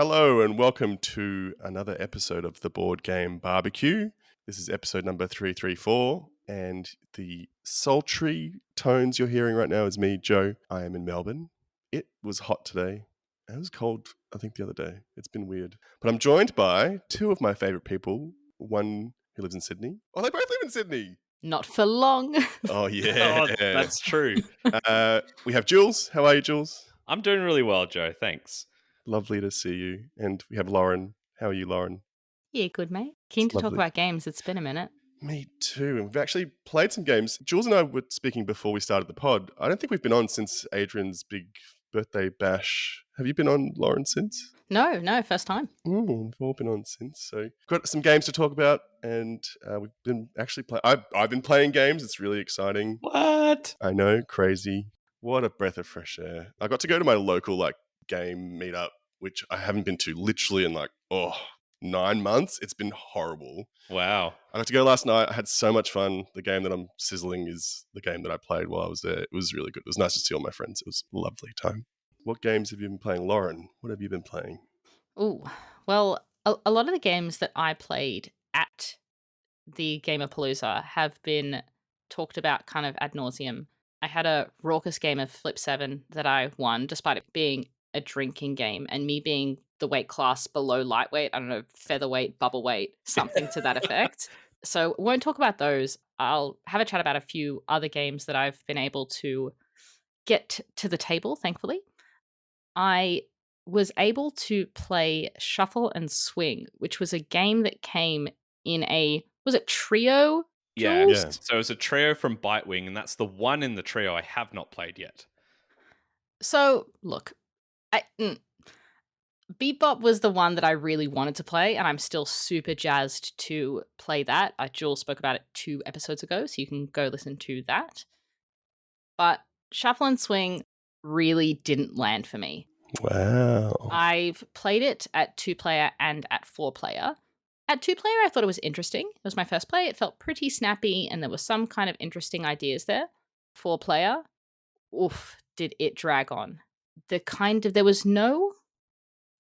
Hello and welcome to another episode of the Board Game Barbecue. This is episode number 334, and the sultry tones you're hearing right now is me, Joe. I am in Melbourne. It was hot today. It was cold, I think, the other day. It's been weird. But I'm joined by two of my favourite people. One who lives in Sydney. Oh, they both live in Sydney. Not for long. Oh, yeah. Oh, that's true. We have Jules. How are you, Jules? I'm doing really well, Joe. Thanks. Lovely to see you. And we have Lauren. How are you, Lauren? Yeah, good, mate. Keen It's to talk lovely. about games. It's been a minute. Me too. And we've actually played some games. Jules and I were speaking before we started the pod. I don't think we've been on since Adrian's big birthday bash. Have you been on, Lauren, since? No, first time. We've all been on since. So got some games to talk about, and we've been actually playing. I've been playing games. It's really exciting. What? I know, crazy. What a breath of fresh air. I got to go to my local game meetup, which I haven't been to literally in 9 months. It's been horrible. Wow. I got to go last night. I had so much fun. The game that I'm sizzling is the game that I played while I was there. It was really good. It was nice to see all my friends. It was a lovely time. What games have you been playing, Lauren? What have you been playing? Ooh, well, a lot of the games that I played at the Gamerpalooza have been talked about kind of ad nauseum. I had a raucous game of Flip 7 that I won, despite it being a drinking game and me being the weight class below lightweight, I don't know, featherweight, bubble weight, something to that effect. So won't talk about those. I'll have a chat about a few other games that I've been able to get to the table, thankfully. I was able to play Shuffle and Swing, which was a game that came in was it trio? Yeah. Jules? Yeah. So it's a trio from Bitewing, and that's the one in the trio I have not played yet. So, look, Bebop was the one that I really wanted to play, and I'm still super jazzed to play that. Jules spoke about it 2 episodes ago, so you can go listen to that. But Shuffle and Swing really didn't land for me. Wow. I've played it at 2-player and at 4-player. At 2-player, I thought it was interesting. It was my first play. It felt pretty snappy, and there were some kind of interesting ideas there. 4-player, oof, did it drag on. There was no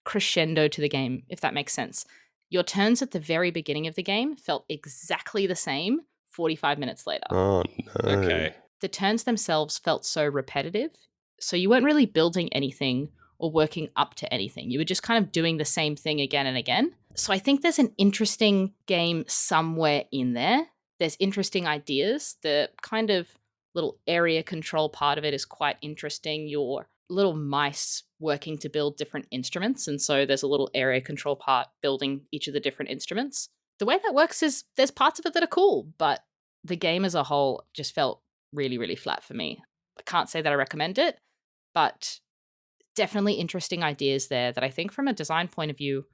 crescendo to the game, if that makes sense. Your turns at the very beginning of the game felt exactly the same 45 minutes later. Oh, no. Okay. The turns themselves felt so repetitive, so you weren't really building anything or working up to anything. You were just kind of doing the same thing again and again. So I think there's an interesting game somewhere in there. There's interesting ideas. The kind of little area control part of it is quite interesting. Your little mice working to build different instruments, and so there's a little area control part building each of the different instruments. The way that works is there's parts of it that are cool, but the game as a whole just felt really, really flat for me. I can't say that I recommend it, but definitely interesting ideas there that I think from a design point of view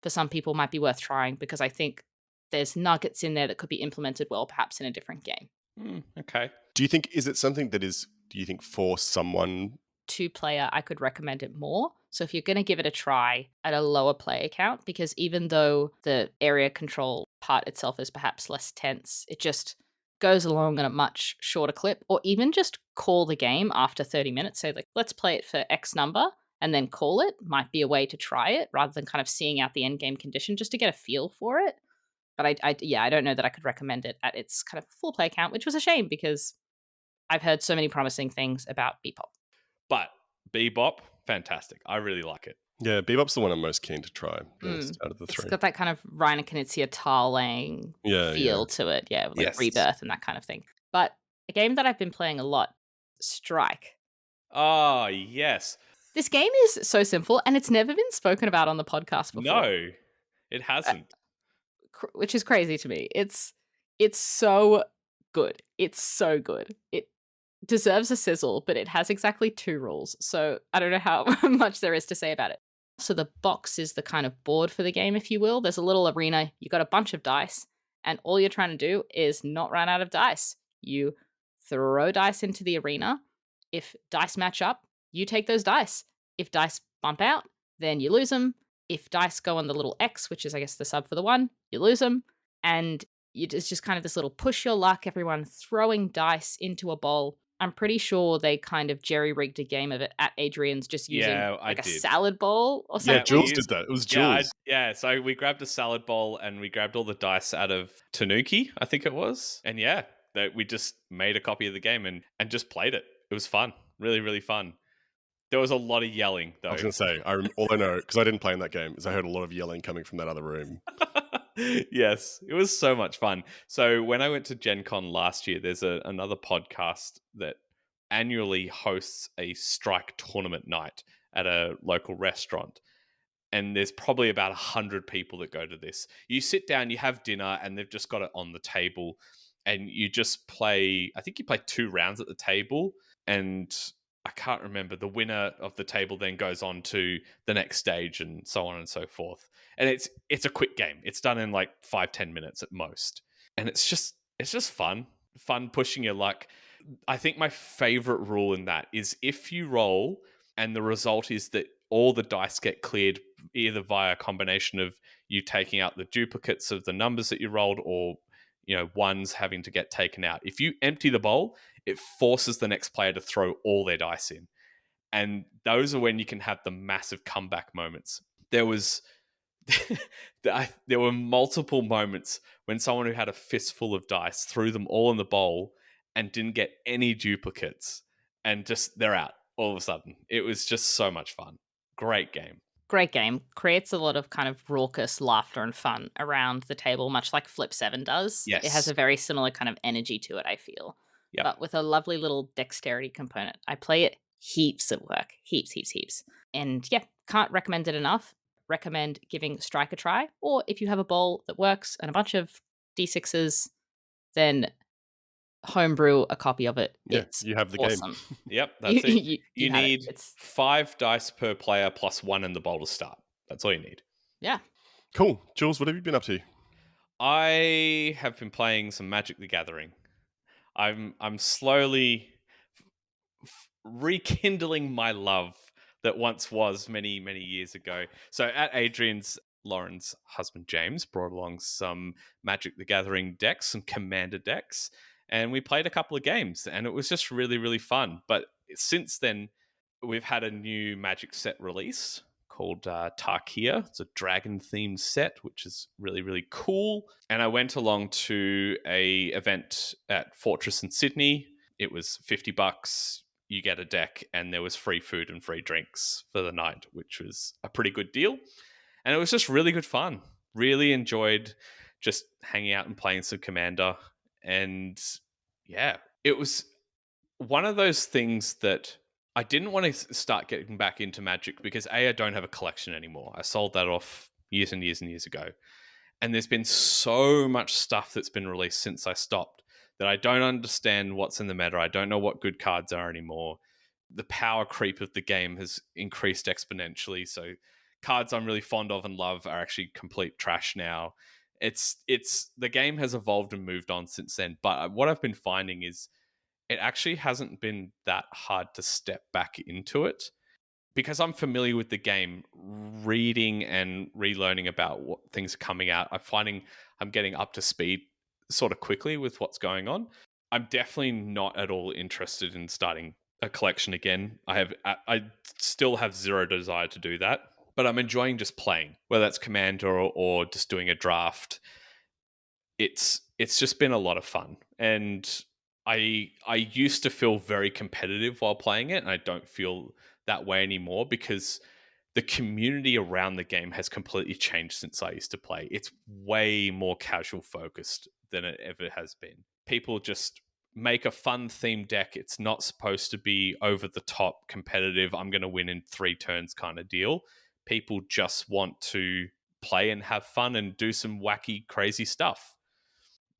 for some people might be worth trying, because I think there's nuggets in there that could be implemented well, perhaps in a different game. Okay. Is it something that is, do you think, for someone? 2-player, I could recommend it more. So if you're going to give it a try at a lower player count, because even though the area control part itself is perhaps less tense, it just goes along in a much shorter clip, or even just call the game after 30 minutes. Say, let's play it for X number and then call it might be a way to try it rather than kind of seeing out the end game condition just to get a feel for it. But I don't know that I could recommend it at its kind of full play count, which was a shame because I've heard so many promising things about Bebop. But Bebop, fantastic. I really like it. Yeah, Bebop's the one I'm most keen to try out of the 3. It's got that kind of Reiner Knizia Tarlang feel to it, Yes. Rebirth and that kind of thing. But a game that I've been playing a lot, Strike. Oh, yes. This game is so simple, and it's never been spoken about on the podcast before. No, it hasn't. Which is crazy to me. It's so good. It's so good. It deserves a sizzle, but it has exactly 2 rules. So I don't know how much there is to say about it. So the box is the kind of board for the game, if you will. There's a little arena. You got a bunch of dice, and all you're trying to do is not run out of dice. You throw dice into the arena. If dice match up, you take those dice. If dice bump out, then you lose them. If dice go on the little X, which is, I guess, the sub for the 1, you lose them. And it's just kind of this little push your luck, everyone throwing dice into a bowl. I'm pretty sure they kind of jerry-rigged a game of it at Adrian's just using, Yeah, I like, a did. salad bowl or Yeah, Yeah, we Jules something. did used that. It was yeah, Jules. so we grabbed a salad bowl and we grabbed all the dice out of Tanuki, I think it was. And yeah, that we just made a copy of the game and just played it. It was fun. Really, really fun. There was a lot of yelling I was though. going to say, all I know, because I didn't play in that game, is I heard a lot of yelling coming from that other room. Yes, it was so much fun. So when I went to Gen Con last year, there's another podcast that annually hosts a strike tournament night at a local restaurant. And there's probably about 100 people that go to this. You sit down, you have dinner, and they've just got it on the table, and you just play. I think you play 2 rounds at the table, and I can't remember. The winner of the table then goes on to the next stage, and so on and so forth. And it's a quick game. It's done in like 5-10 minutes at most, and it's just fun pushing your luck. I think my favorite rule in that is if you roll and the result is that all the dice get cleared either via a combination of you taking out the duplicates of the numbers that you rolled or ones having to get taken out. If you empty the bowl, it forces the next player to throw all their dice in. And those are when you can have the massive comeback moments. There was there were multiple moments when someone who had a fistful of dice threw them all in the bowl and didn't get any duplicates, and just they're out all of a sudden. It was just so much fun. Great game. Great game. Creates a lot of kind of raucous laughter and fun around the table, much like Flip 7 does. It has Yes. a very similar kind of energy to it, I feel, Yep. but with a lovely little dexterity component. I play it heaps at work. Heaps, heaps, heaps. And yeah, can't recommend it enough. Recommend giving Strike a try. Or if you have a bowl that works and a bunch of D6s, then homebrew a copy of it. Yeah, It's you have the game. awesome. Yep, You, that's it. you You have it. need It's 5 dice per player plus 1 in the bowl to start. That's all you need. yeah. Cool. Jules, what have you been up to? I have been playing some Magic the Gathering. I'm slowly rekindling my love that once was many, many years ago. So at Adrian's, Lauren's husband James brought along some Magic the Gathering decks, some Commander decks, and we played a couple of games, and it was just really, really fun. But since then, we've had a new Magic set release called Tarkia. It's a dragon-themed set, which is really, really cool. And I went along to a event at Fortress in Sydney. It was $50. You get a deck, and there was free food and free drinks for the night, which was a pretty good deal. And it was just really good fun. Really enjoyed just hanging out and playing some Commander. And yeah, it was one of those things that I didn't want to start getting back into Magic because I don't have a collection anymore. I sold that off years and years and years ago. And there's been so much stuff that's been released since I stopped that I don't understand what's in the meta. I don't know what good cards are anymore. The power creep of the game has increased exponentially. So cards I'm really fond of and love are actually complete trash now. It's the game has evolved and moved on since then. But what I've been finding is it actually hasn't been that hard to step back into it because I'm familiar with the game, reading and relearning about what things are coming out. I'm finding I'm getting up to speed sort of quickly with what's going on. I'm definitely not at all interested in starting a collection again. I still have zero desire to do that, but I'm enjoying just playing, whether that's Commander or just doing a draft. It's just been a lot of fun, and I used to feel very competitive while playing it, and I don't feel that way anymore because the community around the game has completely changed since I used to play. It's way more casual focused than it ever has been. People just make a fun themed deck. It's not supposed to be over the top competitive, I'm going to win in 3 turns kind of deal. People just want to play and have fun and do some wacky, crazy stuff.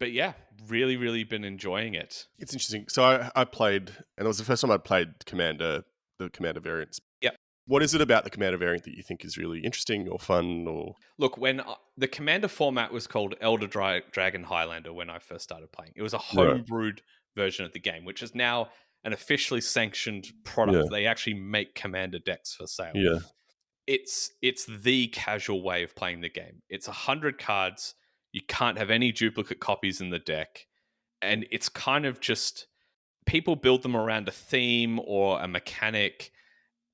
But yeah, really, really been enjoying it. It's interesting. So I played, and it was the first time I'd played Commander, the Commander variants. Yep. What is it about the Commander variant that you think is really interesting or fun or... Look, when the Commander format was called Elder Dragon Highlander when I first started playing, it was a Right. homebrewed version of the game, which is now an officially sanctioned product. Yeah. They actually make Commander decks for sale. Yeah. It's the casual way of playing the game. It's 100 cards. You can't have any duplicate copies in the deck. And it's kind of just people build them around a theme or a mechanic,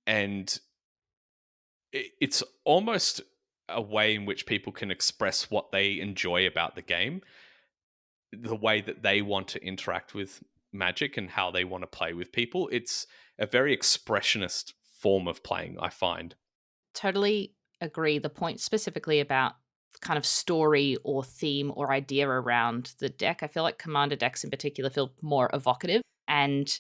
and it's almost a way in which people can express what they enjoy about the game, the way that they want to interact with Magic and how they want to play with people. It's a very expressionist form of playing, I find. Totally agree. The point specifically about kind of story or theme or idea around the deck, I feel like commander decks in particular feel more evocative. And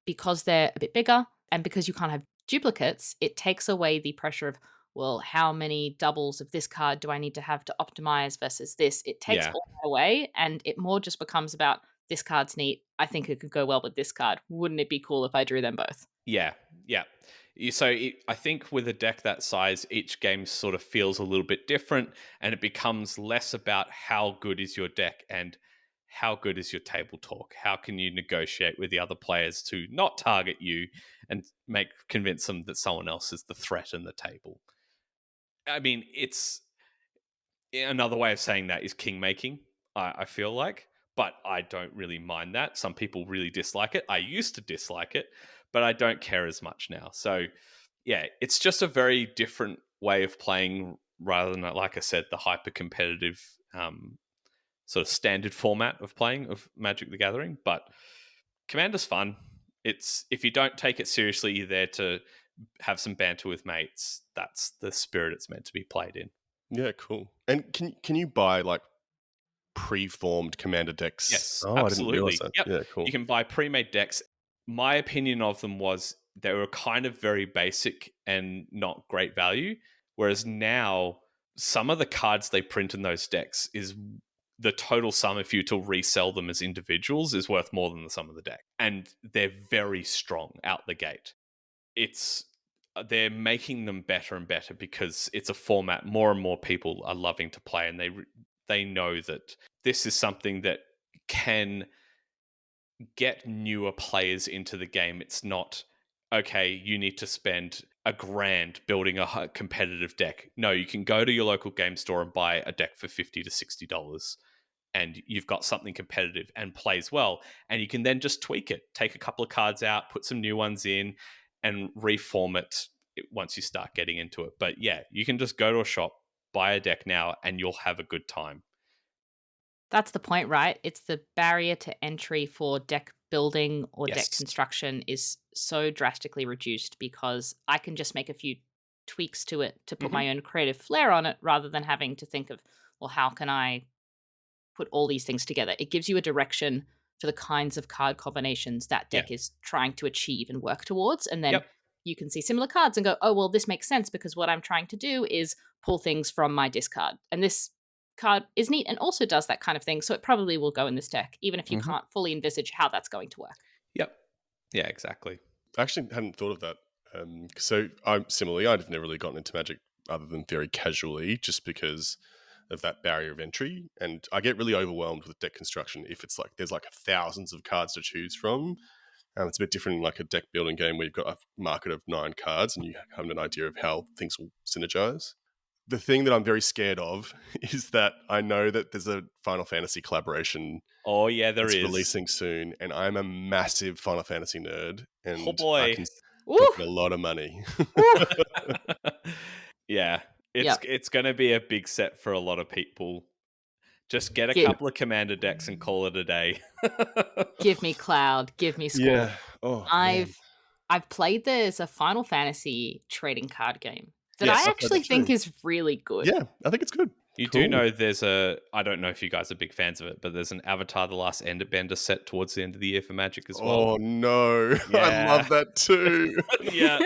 because they're a bit bigger and because you can't have duplicates, it takes away the pressure of, well, how many doubles of this card do I need to have to optimize versus this? It takes Yeah. all that away and it more just becomes about this card's neat. I think it could go well with this card. Wouldn't it be cool if I drew them both? Yeah, yeah. So I think with a deck that size, each game sort of feels a little bit different, and it becomes less about how good is your deck and how good is your table talk. How can you negotiate with the other players to not target you and convince them that someone else is the threat in the table? I mean, it's another way of saying that is king making. I feel like, but I don't really mind that. Some people really dislike it. I used to dislike it, but I don't care as much now. So, yeah, it's just a very different way of playing rather than, like I said, the hyper competitive sort of standard format of playing of Magic the Gathering. But Commander's fun. It's if you don't take it seriously, you're there to have some banter with mates. That's the spirit it's meant to be played in. Yeah, cool. And can you buy like pre-formed commander decks? Yes, Oh, I didn't realize absolutely. that. Yep. Yeah, You cool. can buy pre-made decks. My opinion of them was they were kind of very basic and not great value. Whereas now, some of the cards they print in those decks is the total sum, if you to resell them as individuals, is worth more than the sum of the deck. And they're very strong out the gate. It's they're making them better and better because it's a format more and more people are loving to play, and they know that this is something that can get newer players into the game. It's not, okay, you need to spend a grand building a competitive deck. No, you can go to your local game store and buy a deck for $50 to $60, and you've got something competitive and plays well. And you can then just tweak it, take a couple of cards out, put some new ones in, and reform it once you start getting into it. But yeah, you can just go to a shop, buy a deck now, and you'll have a good time. That's the point, right? It's the barrier to entry for deck building or deck Yes. construction is so drastically reduced because I can just make a few tweaks to it to put Mhm. my own creative flair on it rather than having to think of, well, how can I put all these things together? It gives you a direction for the kinds of card combinations that Yeah. deck is trying to achieve and work towards. And then Yep. you can see similar cards and go, oh, well, this makes sense because what I'm trying to do is pull things from my discard. And this card is neat and also does that kind of thing. So it probably will go in this deck, even if you Mhm. can't fully envisage how that's going to work. Yep. Yeah, exactly. I actually hadn't thought of that. So I'm similarly, I've never really gotten into Magic other than very casually, just because of that barrier of entry. And I get really overwhelmed with deck construction if it's like there's like thousands of cards to choose from. It's a bit different in like a deck building game where you've got a market of 9 cards and you have an idea of how things will synergize. The thing that I'm very scared of is that I know that there's a Final Fantasy collaboration Oh, yeah, there that's is. releasing soon, and I'm a massive Final Fantasy nerd, Oh, and I boy. can Woo! talk a lot of money. Woo! Yeah, Yep. it's going to be a big set for a lot of people. Just get a Give, couple of commander decks and call it a day. give me Cloud. Give me Score. Yeah. Oh man. I've played there's a Final Fantasy trading card game that Yes, I I've played that actually think too. is really good. Yeah, I think it's good. You do Cool. know there's I don't know if you guys are big fans of it, but there's an Avatar The Last Enderbender set towards the end of the year for Magic as well. Oh no, I Yeah. love that too. Yeah.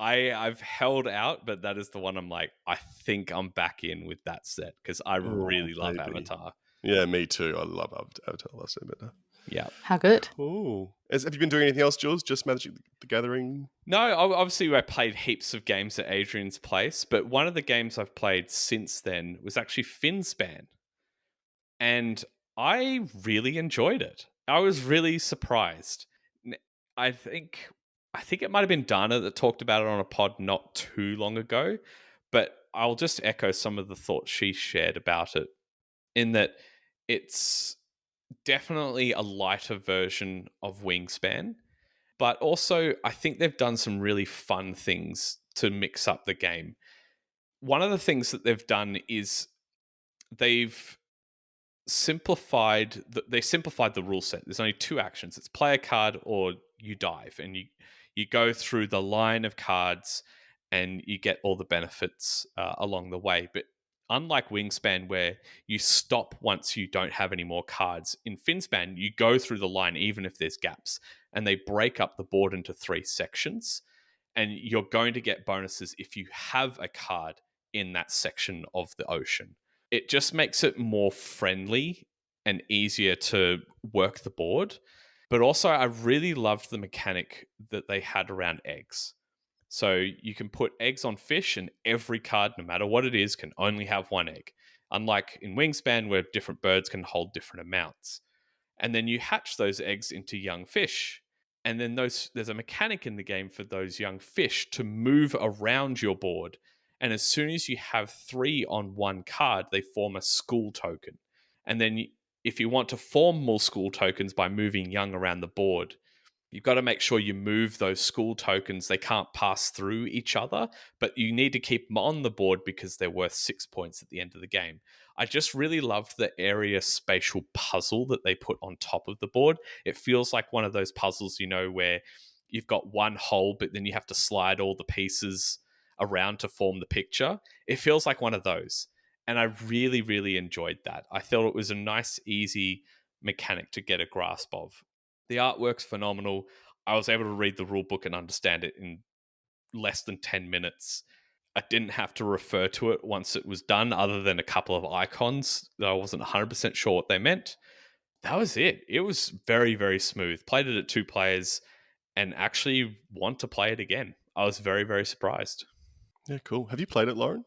I've held out, but that is the one I'm like, I think I'm back in with that set because I Oh really love baby. Avatar. Yeah, me too. I love Avatar: Last Airbender. Yeah. How good. Cool. Have you been doing anything else, Jules? Just Magic the Gathering? No, obviously I played heaps of games at Adrian's place, but one of the games I've played since then was actually Finspan, and I really enjoyed it. I was really surprised. N- I think it might have been Dana that talked about it on a pod not too long ago, but I'll just echo some of the thoughts she shared about it in that it's definitely a lighter version of Wingspan, but also I think they've done some really fun things to mix up the game. One of the things that they've done is they've they simplified the rule set. There's only two actions. It's play a card or you dive, and you go through the line of cards and you get all the benefits along the way. But unlike Wingspan, where you stop once you don't have any more cards, in Finspan you go through the line even if there's gaps, and they break up the board into three sections, and you're going to get bonuses if you have a card in that section of the ocean. It just makes it more friendly and easier to work the board. But also, I really loved the mechanic that they had around eggs. So you can put eggs on fish, and every card, no matter what it is, can only have one egg. Unlike in Wingspan, where different birds can hold different amounts. And then you hatch those eggs into young fish. And then there's a mechanic in the game for those young fish to move around your board. And as soon as you have three on one card, they form a school token. And then if you want to form more school tokens by moving young around the board, you've got to make sure you move those school tokens. They can't pass through each other, but you need to keep them on the board because they're worth 6 points at the end of the game. I just really loved the area spatial puzzle that they put on top of the board. It feels like one of those puzzles, where you've got one hole, but then you have to slide all the pieces around to form the picture. It feels like one of those. And I really, really enjoyed that. I thought it was a nice, easy mechanic to get a grasp of. The artwork's phenomenal. I was able to read the rule book and understand it in less than 10 minutes. I didn't have to refer to it once it was done, other than a couple of icons that I wasn't 100% sure what they meant. That was it. It was very, very smooth. Played it at 2 players and actually want to play it again. I was very, very surprised. Yeah, cool. Have you played it, Lauren?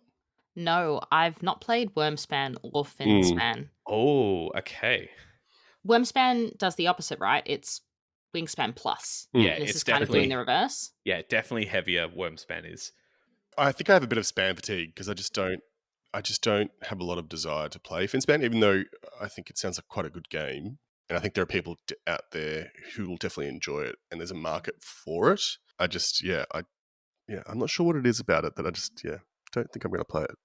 No, I've not played Wormspan or Mm. Finspan. Oh, okay. Wormspan does the opposite, right? It's Wingspan Plus. Yeah, This it's is kind of doing definitely the reverse. definitely heavier. Wormspan is. I think I have a bit of span fatigue because I just don't have a lot of desire to play Finspan, even though I think it sounds like quite a good game. And I think there are people out there who will definitely enjoy it, and there's a market for it. I'm not sure what it is about it that I just don't think I'm going to play it.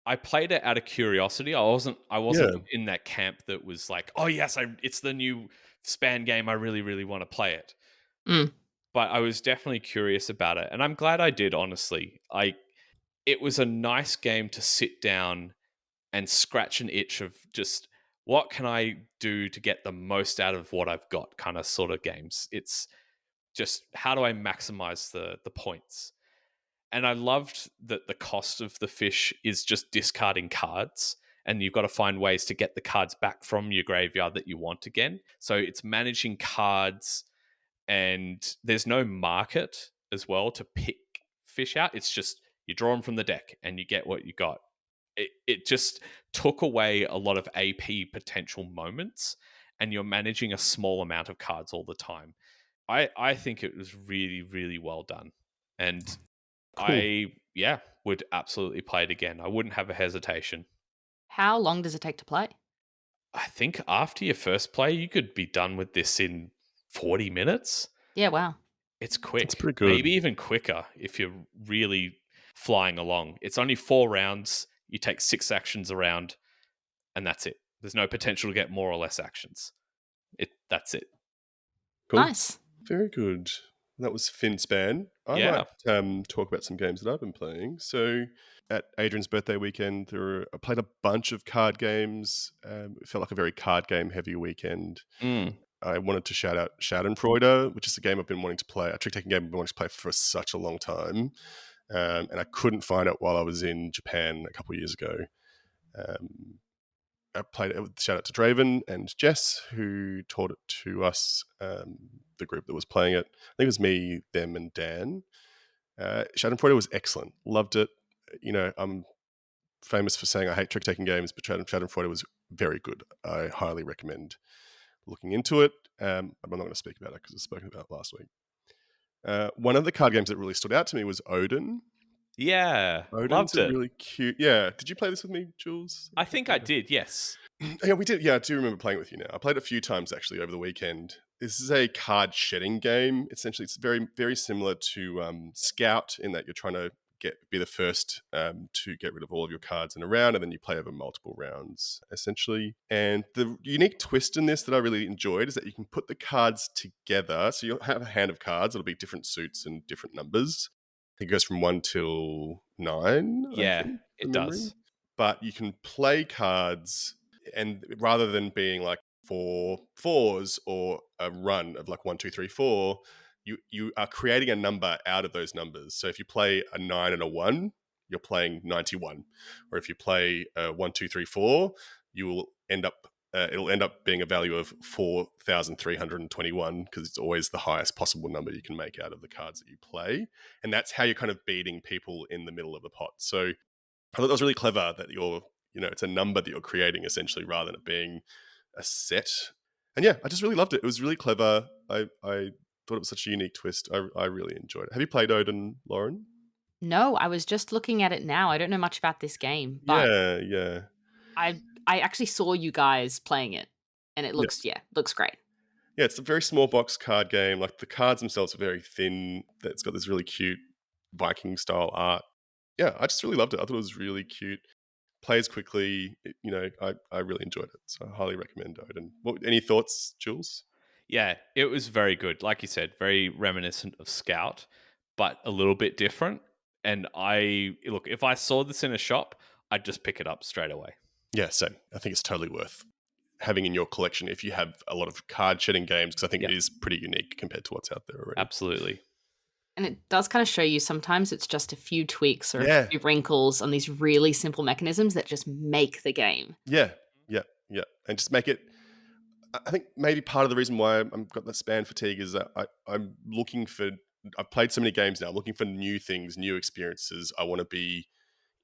I played it out of curiosity. I wasn't Yeah, in that camp that was like, oh yes, it's the new Span game. I really, really want to play it. Mm. But I was definitely curious about it, and I'm glad I did. Honestly, it was a nice game to sit down and scratch an itch of just what can I do to get the most out of what I've got, kind of sort of games. It's just how do I maximize the points. And I loved that the cost of the fish is just discarding cards, and you've got to find ways to get the cards back from your graveyard that you want again. So it's managing cards, and there's no market as well to pick fish out. It's just you draw them from the deck and you get what you got. It just took away a lot of AP potential moments, and you're managing a small amount of cards all the time. I think it was really, really well done. And cool. would absolutely play it again. I wouldn't have a hesitation. How long does it take to play? I think after your first play, you could be done with this in 40 minutes. Yeah, wow. It's That's quick, pretty good. maybe even quicker if you're really flying along. It's only 4 rounds. You take 6 actions around, and that's it. There's no potential to get more or less actions. That's it. Cool. Nice. Very good. That was Finspan. I Yeah. might talk about some games that I've been playing. So at Adrian's birthday weekend, I played a bunch of card games. It felt like a very card game heavy weekend. Mm. I wanted to shout out Schadenfreude, which is a game I've been wanting to play, a trick-taking game I've been wanting to play for such a long time. And I couldn't find it while I was in Japan a couple of years ago. I played it with shout out to Draven and Jess, who taught it to us, the group that was playing it. I think it was me, them, and Dan. Schadenfreude was excellent. Loved it. I'm famous for saying I hate trick-taking games, but Schadenfreude was very good. I highly recommend looking into it. I'm not going to speak about it because I've spoken about it last week. One of the card games that really stood out to me was Odin. Yeah. Odin's Loved a it. really cute. Yeah. Did you play this with me, Jules? I think I did, yes. Yeah, we did. Yeah, I do remember playing with you now. I played it a few times actually over the weekend. This is a card shedding game. Essentially, it's very, very similar to Scout in that you're trying to be the first to get rid of all of your cards in a round, and then you play over multiple rounds, essentially. And the unique twist in this that I really enjoyed is that you can put the cards together. So you'll have a hand of cards. It'll be different suits and different numbers. It goes from 1 till 9, I Yeah, think, it from memory. does. But you can play cards, and rather than being like 4 4s or a run of like 1 2 3 4, you are creating a number out of those numbers. So if you play a 9 and a 1, you're playing 91. Or if you play a 1 2 3 4, you will end up it'll end up being a value of 4,321 because it's always the highest possible number you can make out of the cards that you play, and that's how you're kind of beating people in the middle of the pot. So I thought that was really clever that it's a number that you're creating essentially rather than it being a set. And yeah, I just really loved it. It was really clever. I thought it was such a unique twist. I really enjoyed it. Have you played Odin, Lauren? No, I was just looking at it now. I don't know much about this game, but Yeah, yeah. I actually saw you guys playing it, and it Yeah. looks great. Yeah, it's a very small box card game. Like the cards themselves are very thin. It's got this really cute Viking style art. Yeah, I just really loved it. I thought it was really cute. Plays quickly. I really enjoyed it. So I highly recommend Odin. Any thoughts, Jules? Yeah, it was very good. Like you said, very reminiscent of Scout, but a little bit different. And if I saw this in a shop, I'd just pick it up straight away. Yeah, same. I think it's totally worth having in your collection if you have a lot of card shedding games, because I think Yeah. it is pretty unique compared to what's out there already. Absolutely. And it does kind of show you sometimes it's just a few tweaks or a Yeah, few wrinkles on these really simple mechanisms that just make the game. yeah, yeah, yeah. And just make it. I think maybe part of the reason why I've got that span fatigue is that I'm looking for. I've played so many games now. I'm looking for new things, new experiences. I want to be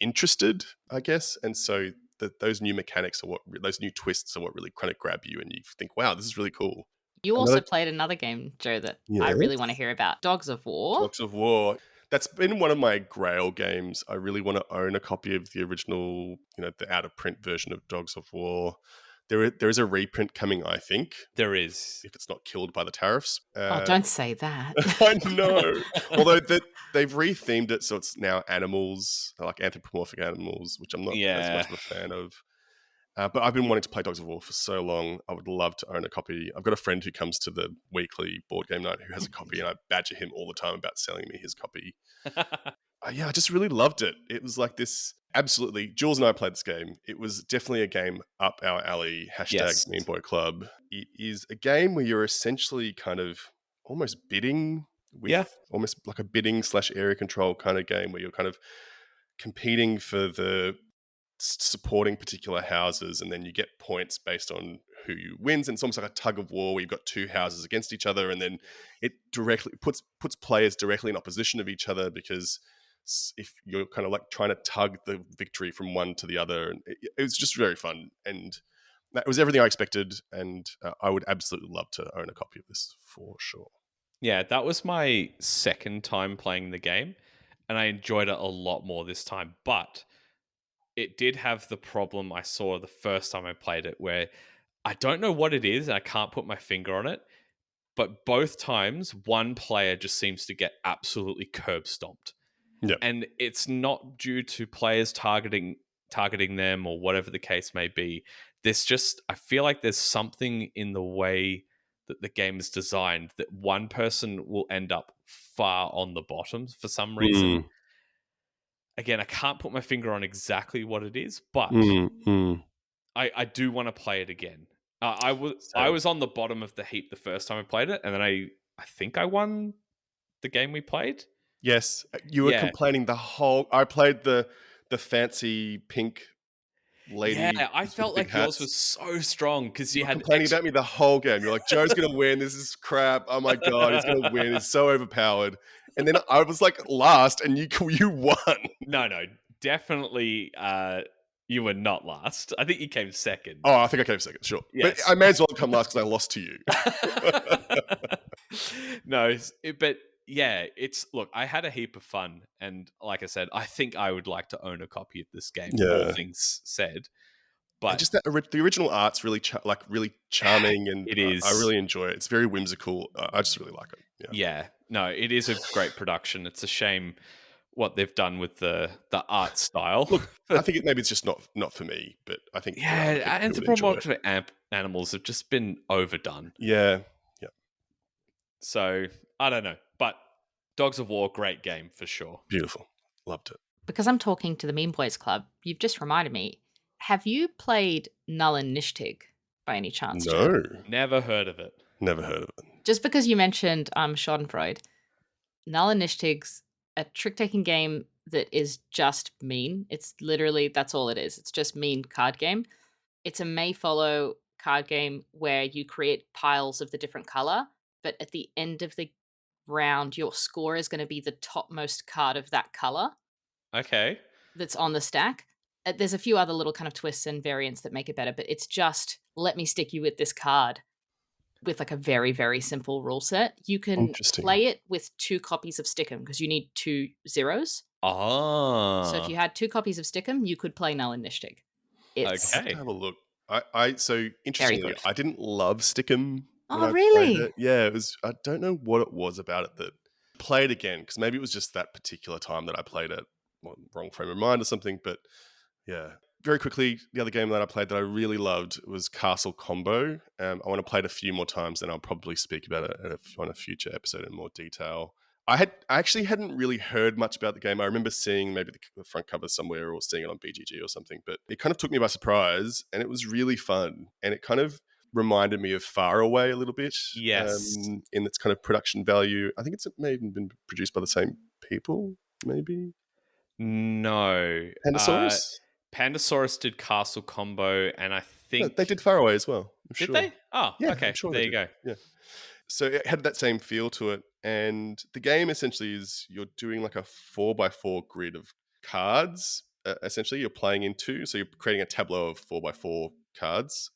interested, I guess, and so those new mechanics are those new twists are what really kind of grab you, and you think, "Wow, this is really cool." You also Another, played another game, Joe, that I really want to yes. hear about. Dogs of War. Dogs of War. That's been one of my grail games. I really want to own a copy of the original, the out of print version of Dogs of War. There is a reprint coming, I think, There is. if it's not killed by the tariffs. Oh, don't say that. I know. Although they've rethemed it, so it's now animals, like anthropomorphic animals, which I'm not as Yeah. much of a fan of. But I've been wanting to play Dogs of War for so long. I would love to own a copy. I've got a friend who comes to the weekly board game night who has a copy, and I badger him all the time about selling me his copy. Yeah, I just really loved it. It was like this. Absolutely. Jules and I played this game. It was definitely a game up our alley. Yes. Mean Boy Club. It is a game where you're essentially kind of almost bidding Yeah. with almost like a bidding / area control kind of game where you're kind of competing for the supporting particular houses, and then you get points based on who you wins. And it's almost like a tug of war where you've got two houses against each other, and then it directly puts players directly in opposition of each other, because if you're kind of like trying to tug the victory from one to the other, and it was just very fun, and that was everything I expected. And I would absolutely love to own a copy of this for sure. Yeah, that was my second time playing the game, and I enjoyed it a lot more this time. But it did have the problem I saw the first time I played it, where I don't know what it is, and I can't put my finger on it. But both times, one player just seems to get absolutely curb stomped. Yeah. And it's not due to players targeting them or whatever the case may be. I feel like there's something in the way that the game is designed that one person will end up far on the bottom for some reason. Mm, Again, I can't put my finger on exactly what it is, but mm, mm. I do want to play it again. I Same. was on the bottom of the heap the first time I played it, and then I think I won the game we played. Yes, you were Yeah. complaining the whole. I played the fancy pink Yeah, lady I with the felt big like yours hats. was so strong because You you were had complaining about me the whole game. You're like, Joe's gonna win. This is crap. Oh my god, he's gonna win. He's so overpowered. And then I was like last, and you won. No, definitely. You were not last. I think you came second. Oh, I think I came second. Sure, but Yes. I may as well come last because I lost to you. No, but yeah, look. I had a heap of fun, and like I said, I think I would like to own a copy of this game. All Yeah. things said, But just that the original art's really really charming, and it I is. really enjoy it. It's very whimsical. I just really like it. Yeah, Yeah. No, it is a great production. It's a shame what they've done with the art style. look, I But think maybe it's just not for me, but I think there are other yeah, people who and the would problem enjoy it. with animals have just been overdone. Yeah, yeah, So I don't know, but Dogs of War, great game for sure. beautiful, loved it. Because I'm talking to the Mean Boys Club, you've just reminded me. Have you played Null and Nishtig by any chance, Joe? No, Never heard of it. never heard of it. Just because you mentioned Schadenfreude, Null and Nishtig's a trick-taking game that is just mean. It's literally, that's all it is. It's just mean card game. It's a may follow card game where you create piles of the different color, but at the end of the round, your score is going to be the topmost card of that color Okay. that's on the stack. There's a few other little kind of twists and variants that make it better, but it's just let me stick you with this card with like a very, very simple rule set. You can Interesting. play it with 2 copies of Stickum because you need 2 zeros. So if Ah. you had 2 copies of Stickum, you could play Null and Nishtig. It's I'll have to Okay. have a look. So very interestingly, good. I didn't love Stickum when Oh, I played really? it. Yeah, it was. I don't know what it was about it that played again, because maybe it was just that particular time that I played it, wrong frame of mind or something. But yeah, very quickly, the other game that I played that I really loved was Castle Combo. I want to play it a few more times, and I'll probably speak about it on a future episode in more detail. I actually hadn't really heard much about the game. I remember seeing maybe the front cover somewhere or seeing it on BGG or something, but it kind of took me by surprise, and it was really fun. And it kind of reminded me of Far Away a little bit, Yes. in its kind of production value. I think it may have even been produced by the same people, maybe No. Pandasaurus. Pandasaurus did Castle Combo, and I No, they think did Far Away as well. I'm did sure. they? Oh, Yeah, I'm okay. sure they There you did. go. Yeah. So it had that same feel to it. And the game essentially is you're doing like a 4x4 grid of cards. Essentially, you're playing into. So you're creating a tableau of 4x4 cards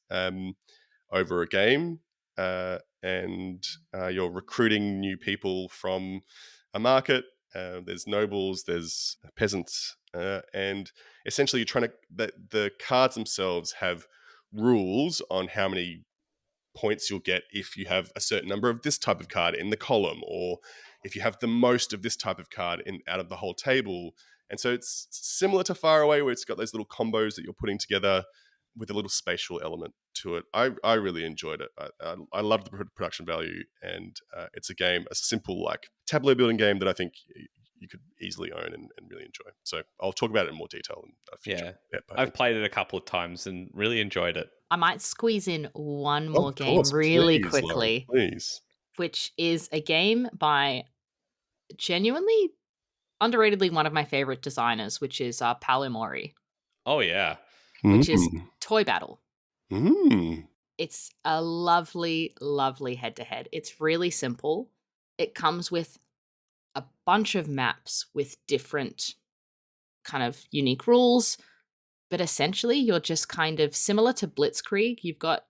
over a game. And you're recruiting new people from a market. There's nobles, there's peasants. And essentially, you're trying to. The cards themselves have rules on how many points you'll get if you have a certain number of this type of card in the column, or if you have the most of this type of card in out of the whole table. And so it's similar to Far Away, where it's got those little combos that you're putting together with a little spatial element to it. I really enjoyed it. I love the production value, and it's a simple like tableau building game that I think you could easily own and really enjoy. So I'll talk about it in more detail in a future Yeah. ep, I I've think. played it a couple of times and really enjoyed it. I might squeeze in one Oh, more of game course, really please, Lauren, quickly, please. which is a game by genuinely underratedly one of my favorite designers, which is Paolo Mori, Oh yeah. which is Mm. Toy Battle. Mm. It's a lovely, lovely head to head. It's really simple. It comes with a bunch of maps with different kind of unique rules, but essentially you're just kind of similar to Blitzkrieg. You've got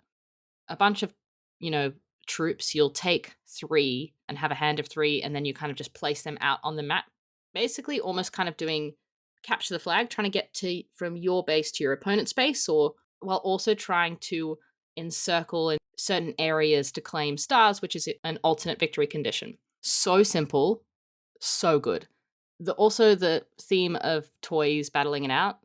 a bunch of, you know, troops. You'll take 3 and have a hand of 3, and then you kind of just place them out on the map. Basically, almost kind of doing capture the flag, trying to get to from your base to your opponent's base, or while also trying to encircle in certain areas to claim stars, which is an alternate victory condition. So simple, so good. Also the theme of toys battling it out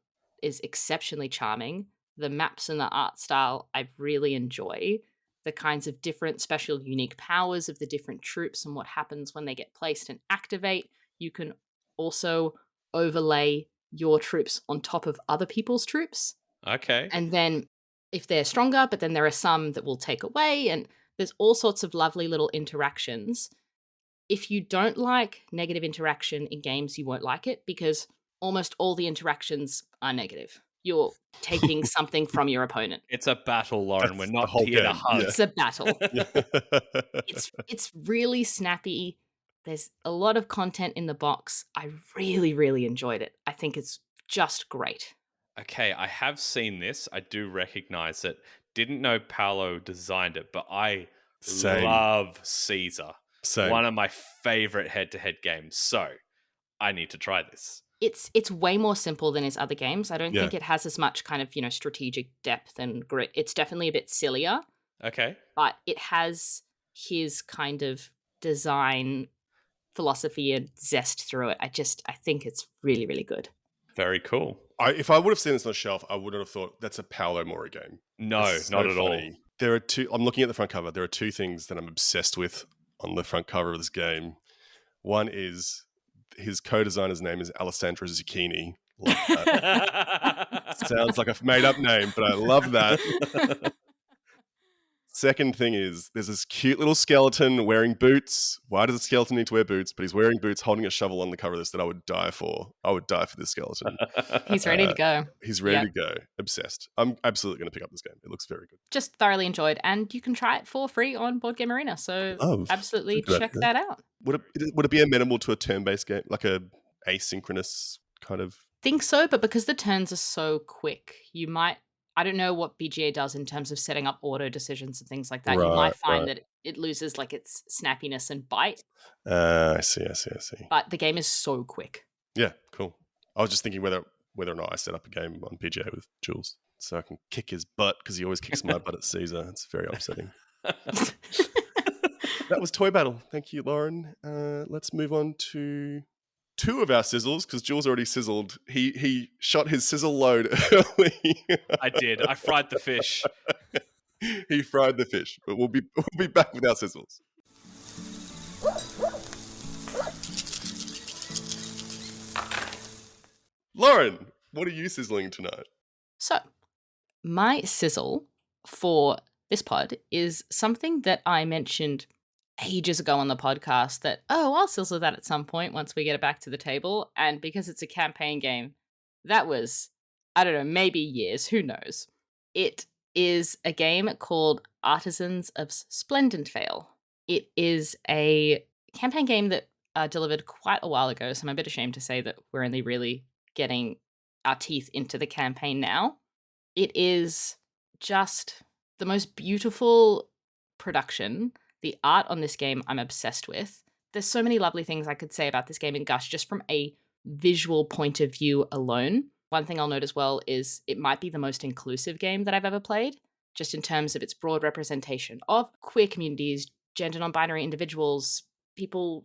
is exceptionally charming. The maps and the art style I really enjoy. The kinds of different special unique powers of the different troops and what happens when they get placed and activate. You can also overlay your troops on top of other people's troops. Okay. And then if they're stronger, but then there are some that will take away, and there's all sorts of lovely little interactions. If you don't like negative interaction in games, you won't like it because almost all the interactions are negative. You're taking something from your opponent. It's a battle, Lauren. We're That's the not whole here to game. Yeah. hug. It's a battle. Yeah. It's really snappy. There's a lot of content in the box. I really, really enjoyed it. I think it's just great. Okay, I have seen this. I do recognize it. Didn't know Paolo designed it, but I Same. love Caesar. Same. One of my favorite head-to-head games. So I need to try this. It's way more simple than his other games. I don't Yeah. think it has as much kind of, strategic depth and grit. It's definitely a bit sillier, Okay. but it has his kind of design philosophy and zest through it. I think it's really, really good. Very cool. If I would have seen this on the shelf, I wouldn't have thought that's a Paolo Mori game. No, It's not so at all. funny. There are two. I'm looking at the front cover. There are two things that I'm obsessed with on the front cover of this game. One is his co-designer's name is Alessandro Zucchini. Love that. Sounds like a made-up name, but I love that. Second thing is there's this cute little skeleton wearing boots. Why does the skeleton need to wear boots? But he's wearing boots, holding a shovel on the cover of this that I would die for. I would die for this skeleton. He's ready to go. He's ready Yep. to go. Obsessed. I'm absolutely going to pick up this game. It looks very good. Just thoroughly enjoyed, and you can try it for free on Board Game Arena. So absolutely check that out. Would it be amenable to a turn-based game, like a asynchronous kind of? Think so, but because the turns are so quick, you might. I don't know what BGA does in terms of setting up auto decisions and things like that. You might find that it loses like its snappiness and bite. I see. But the game is so quick. Yeah, cool. I was just thinking whether or not I set up a game on PGA with Jules so I can kick his butt because he always kicks my butt at Caesar. It's very upsetting. That was Toy Battle. Thank you, Lauren. Let's move on to two of our sizzles because Jules already sizzled. He shot his sizzle load early. I did. I fried the fish. He fried the fish, but we'll be back with our sizzles. Lauren, what are you sizzling tonight? So, my sizzle for this pod is something that I mentioned ages ago on the podcast that, I'll sizzle that at some point once we get it back to the table. And because it's a campaign game, that was, I don't know, maybe years, who knows. It is a game called Artisans of Splendent Vale. It is a campaign game that delivered quite a while ago, so I'm a bit ashamed to say that we're only really getting our teeth into the campaign now. It is just the most beautiful production. The art on this game I'm obsessed with. There's so many lovely things I could say about this game in gush just from a visual point of view alone. One thing I'll note as well is it might be the most inclusive game that I've ever played, just in terms of its broad representation of queer communities, gender non-binary individuals, people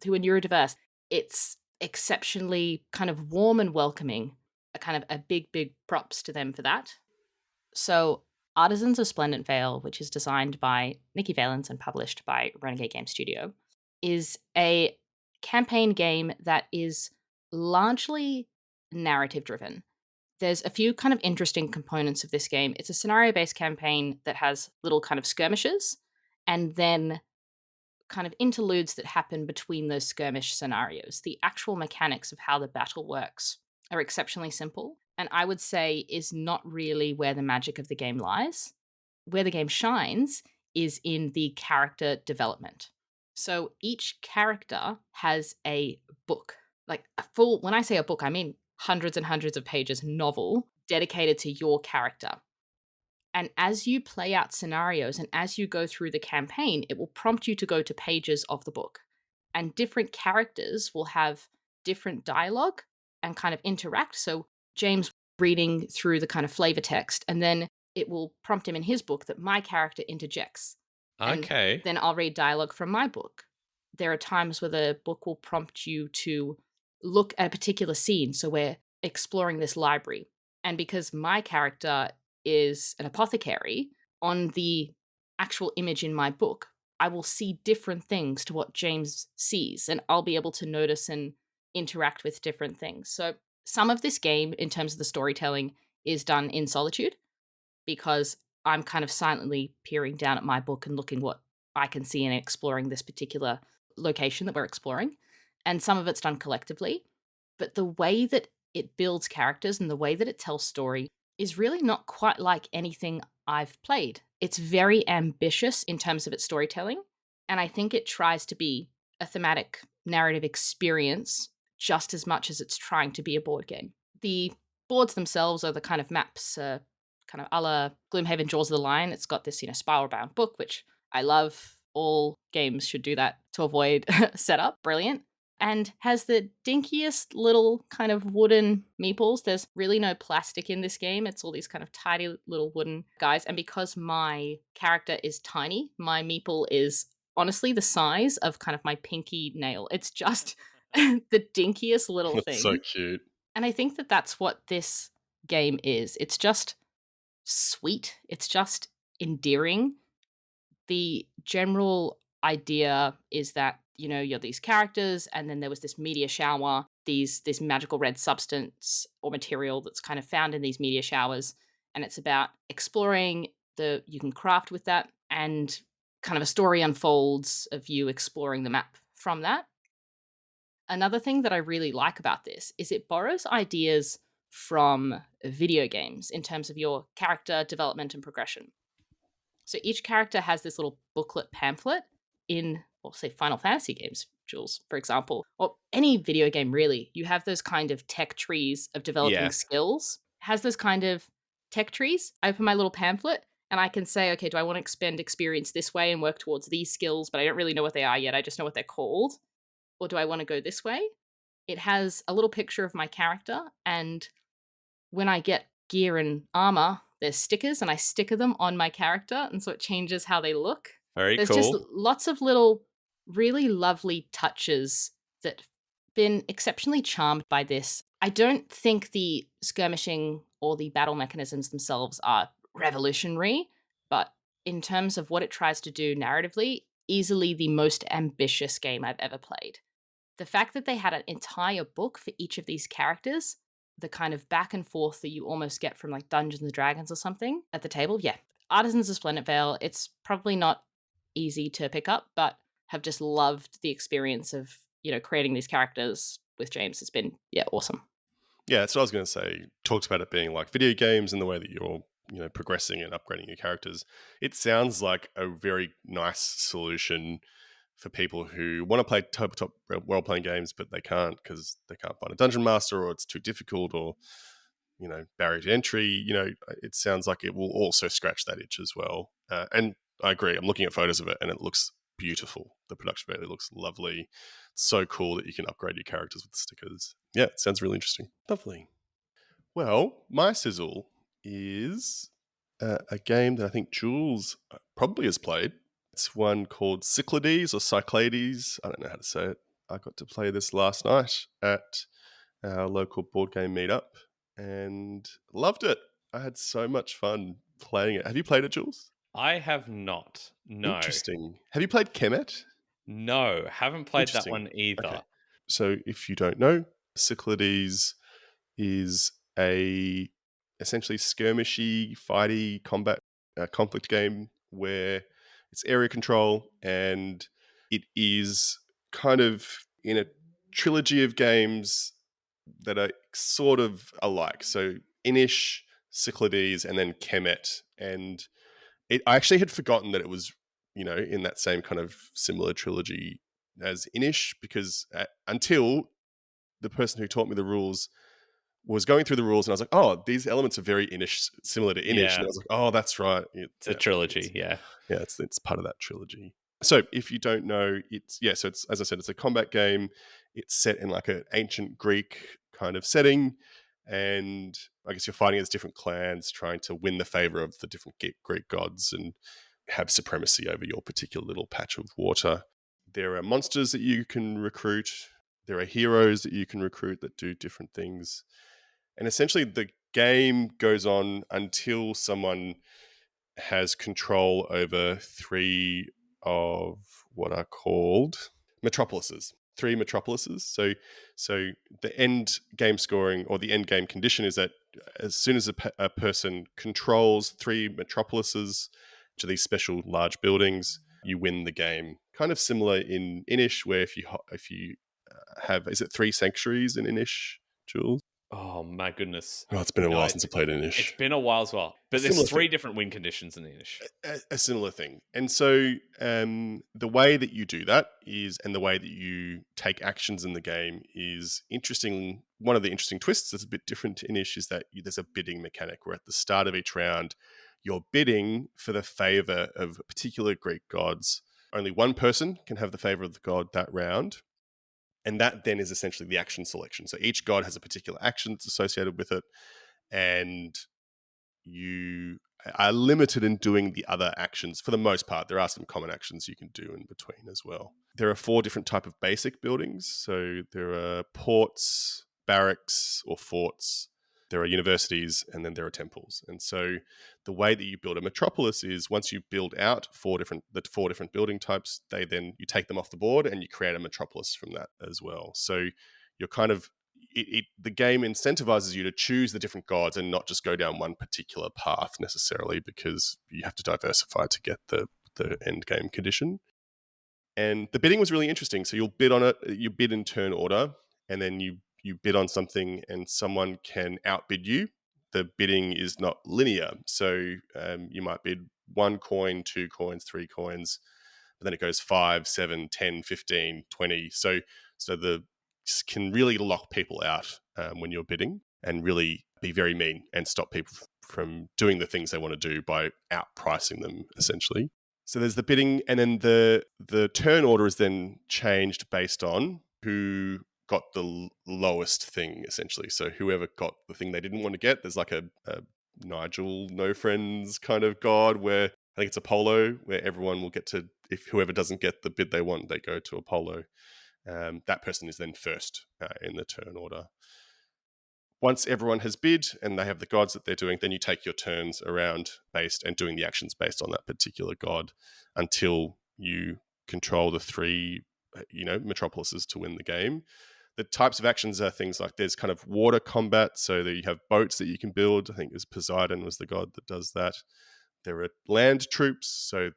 who are neurodiverse. It's exceptionally kind of warm and welcoming. A big props to them for that. So Artisans of Splendent Vale, which is designed by Nikki Valens and published by Renegade Game Studio, is a campaign game that is largely narrative driven. There's a few kind of interesting components of this game. It's a scenario-based campaign that has little kind of skirmishes and then kind of interludes that happen between those skirmish scenarios. The actual mechanics of how the battle works are exceptionally simple, and I would say is not really where the magic of the game lies. Where the game shines is in the character development. So each character has a book, like a full, when I say a book, I mean hundreds and hundreds of pages novel dedicated to your character. And as you play out scenarios and as you go through the campaign, it will prompt you to go to pages of the book. And different characters will have different dialogue and kind of interact. So James reading through the kind of flavor text, and then it will prompt him in his book that my character interjects. Okay. And then I'll read dialogue from my book. There are times where the book will prompt you to look at a particular scene. So we're exploring this library. And because my character is an apothecary, on the actual image in my book, I will see different things to what James sees, and I'll be able to notice and interact with different things. So some of this game, in terms of the storytelling, is done in solitude because I'm kind of silently peering down at my book and looking what I can see and exploring this particular location that we're exploring. And some of it's done collectively. But the way that it builds characters and the way that it tells story is really not quite like anything I've played. It's very ambitious in terms of its storytelling, and I think it tries to be a thematic narrative experience just as much as it's trying to be a board game. The boards themselves are the kind of maps, kind of a la Gloomhaven Jaws of the Lion. It's got this, spiral-bound book, which I love. All games should do that to avoid setup. Brilliant. and has the dinkiest little kind of wooden meeples. There's really no plastic in this game. It's all these kind of tiny little wooden guys. And because my character is tiny, my meeple is honestly the size of kind of my pinky nail. It's just the dinkiest little That's so thing. cute. And I think that that's what this game is. It's just sweet. It's just endearing. The general idea is that, you know, you're these characters, and then there was this meteor shower, this magical red substance or material that's kind of found in these meteor showers, and it's about exploring the you can craft with that, and kind of a story unfolds of you exploring the map from that. Another thing that I really like about this is it borrows ideas from video games in terms of your character development and progression. So each character has this little booklet pamphlet in, well, say, Final Fantasy games, Jules, for example, or any video game really. You have those kind of tech trees of developing Yeah. skills. Has those kind of tech trees. I open my little pamphlet and I can say, okay, do I want to expend experience this way and work towards these skills, but I don't really know what they are yet. I just know what they're called. Or do I want to go this way? It has a little picture of my character, and when I get gear and armor, there's stickers and I sticker them on my character, and so it changes how they look. Very There's just cool. lots of little really lovely touches that been exceptionally charmed by this. I don't think the skirmishing or the battle mechanisms themselves are revolutionary, but in terms of what it tries to do narratively, easily the most ambitious game I've ever played. The fact that they had an entire book for each of these characters, the kind of back and forth that you almost get from like Dungeons and Dragons or something at the table. Yeah. Artisans of Splendent Vale, it's probably not easy to pick up, but have just loved the experience of, you know, creating these characters with James. It's been, yeah, awesome. Yeah, that's what I was going to say. Talked about it being like video games and the way that you're, you know, progressing and upgrading your characters. It sounds like a very nice solution for people who want to play tabletop role-playing games, but they can't because they can't find a dungeon master, or it's too difficult, or, you know, barrier to entry. You know, it sounds like it will also scratch that itch as well. And I agree. I'm looking at photos of it, and it looks beautiful. The production value looks lovely. It's so cool that you can upgrade your characters with stickers. Yeah, it sounds really interesting. Lovely. Well, my sizzle is a game that I think Jules probably has played. It's one called Cyclades or Cyclades. I don't know how to say it. I got to play this last night at our local board game meetup and loved it. I had so much fun playing it. Have you played it, Jules? I have not. No. Interesting. Have you played Kemet? No. Haven't played that Interesting. one either. Okay. So if you don't know, Cyclades is a essentially skirmishy, fighty combat conflict game where it's area control, and it is kind of in a trilogy of games that are sort of alike. So Inish, Cyclades, and then Kemet. And I actually had forgotten that it was, you know, in that same kind of similar trilogy as Inish, because until the person who taught me the rules was going through the rules, and I was like, oh, these elements are very Inish, similar to Inish. And Yeah. I was like, oh, that's right. It's a trilogy. Yeah. It's part of that trilogy. So if you don't know, so it's, as I said, it's a combat game. It's set in like an ancient Greek kind of setting, and I guess you're fighting as different clans trying to win the favor of the different Greek gods and have supremacy over your particular little patch of water. There are monsters that you can recruit. There are heroes that you can recruit that do different things. And essentially the game goes on until someone has control over three of what are called metropolises. Three metropolises. So the end game scoring, or the end game condition, is that as soon as a person controls three metropolises, which are these special large buildings, you win the game. Kind of similar in Inish, where if you have, is it three sanctuaries in Inish, Jules? Oh my goodness. Oh, it's been a No, while since I played Inish. it's been a while as well. A But there's similar three thing. different win conditions in the Inish. A similar thing. And so the way that you do that is, and the way that you take actions in the game is interesting. One of the interesting twists that's a bit different to Inish is that there's a bidding mechanic where at the start of each round, you're bidding for the favor of particular Greek gods. Only one person can have the favor of the god that round. And that then is essentially the action selection. So each god has a particular action that's associated with it, and you are limited in doing the other actions for the most part. There are some common actions you can do in between as well. There are 4 different type of basic buildings. So there are ports, barracks or forts, there are universities, and then there are temples. And so the way that you build a metropolis is once you build out the 4 different building types, you take them off the board and you create a metropolis from that as well. So you're kind of the game incentivizes you to choose the different gods and not just go down one particular path necessarily, because you have to diversify to get the end game condition. And the bidding was really interesting. So you'll bid on it, you bid in turn order, and then you bid on something and someone can outbid you. The bidding is not linear. So you might bid 1 coin, 2 coins, 3 coins, but then it goes 5, 7, 10, 15, 20. So the can really lock people out when you're bidding, and really be very mean and stop people from doing the things they want to do by outpricing them, essentially. So there's the bidding, and then the turn order is then changed based on who got the lowest thing, essentially. So whoever got the thing they didn't want to get, there's like a Nigel No Friends kind of god, where I think it's Apollo, where everyone will get to, if whoever doesn't get the bid they want, they go to Apollo. That person is then first in the turn order. Once everyone has bid and they have the gods that they're doing, then you take your turns around based and doing the actions based on that particular god until you control the 3, metropolises to win the game. The types of actions are things like there's kind of water combat, so that you have boats that you can build. I think it was Poseidon was the god that does that. There are land troops, so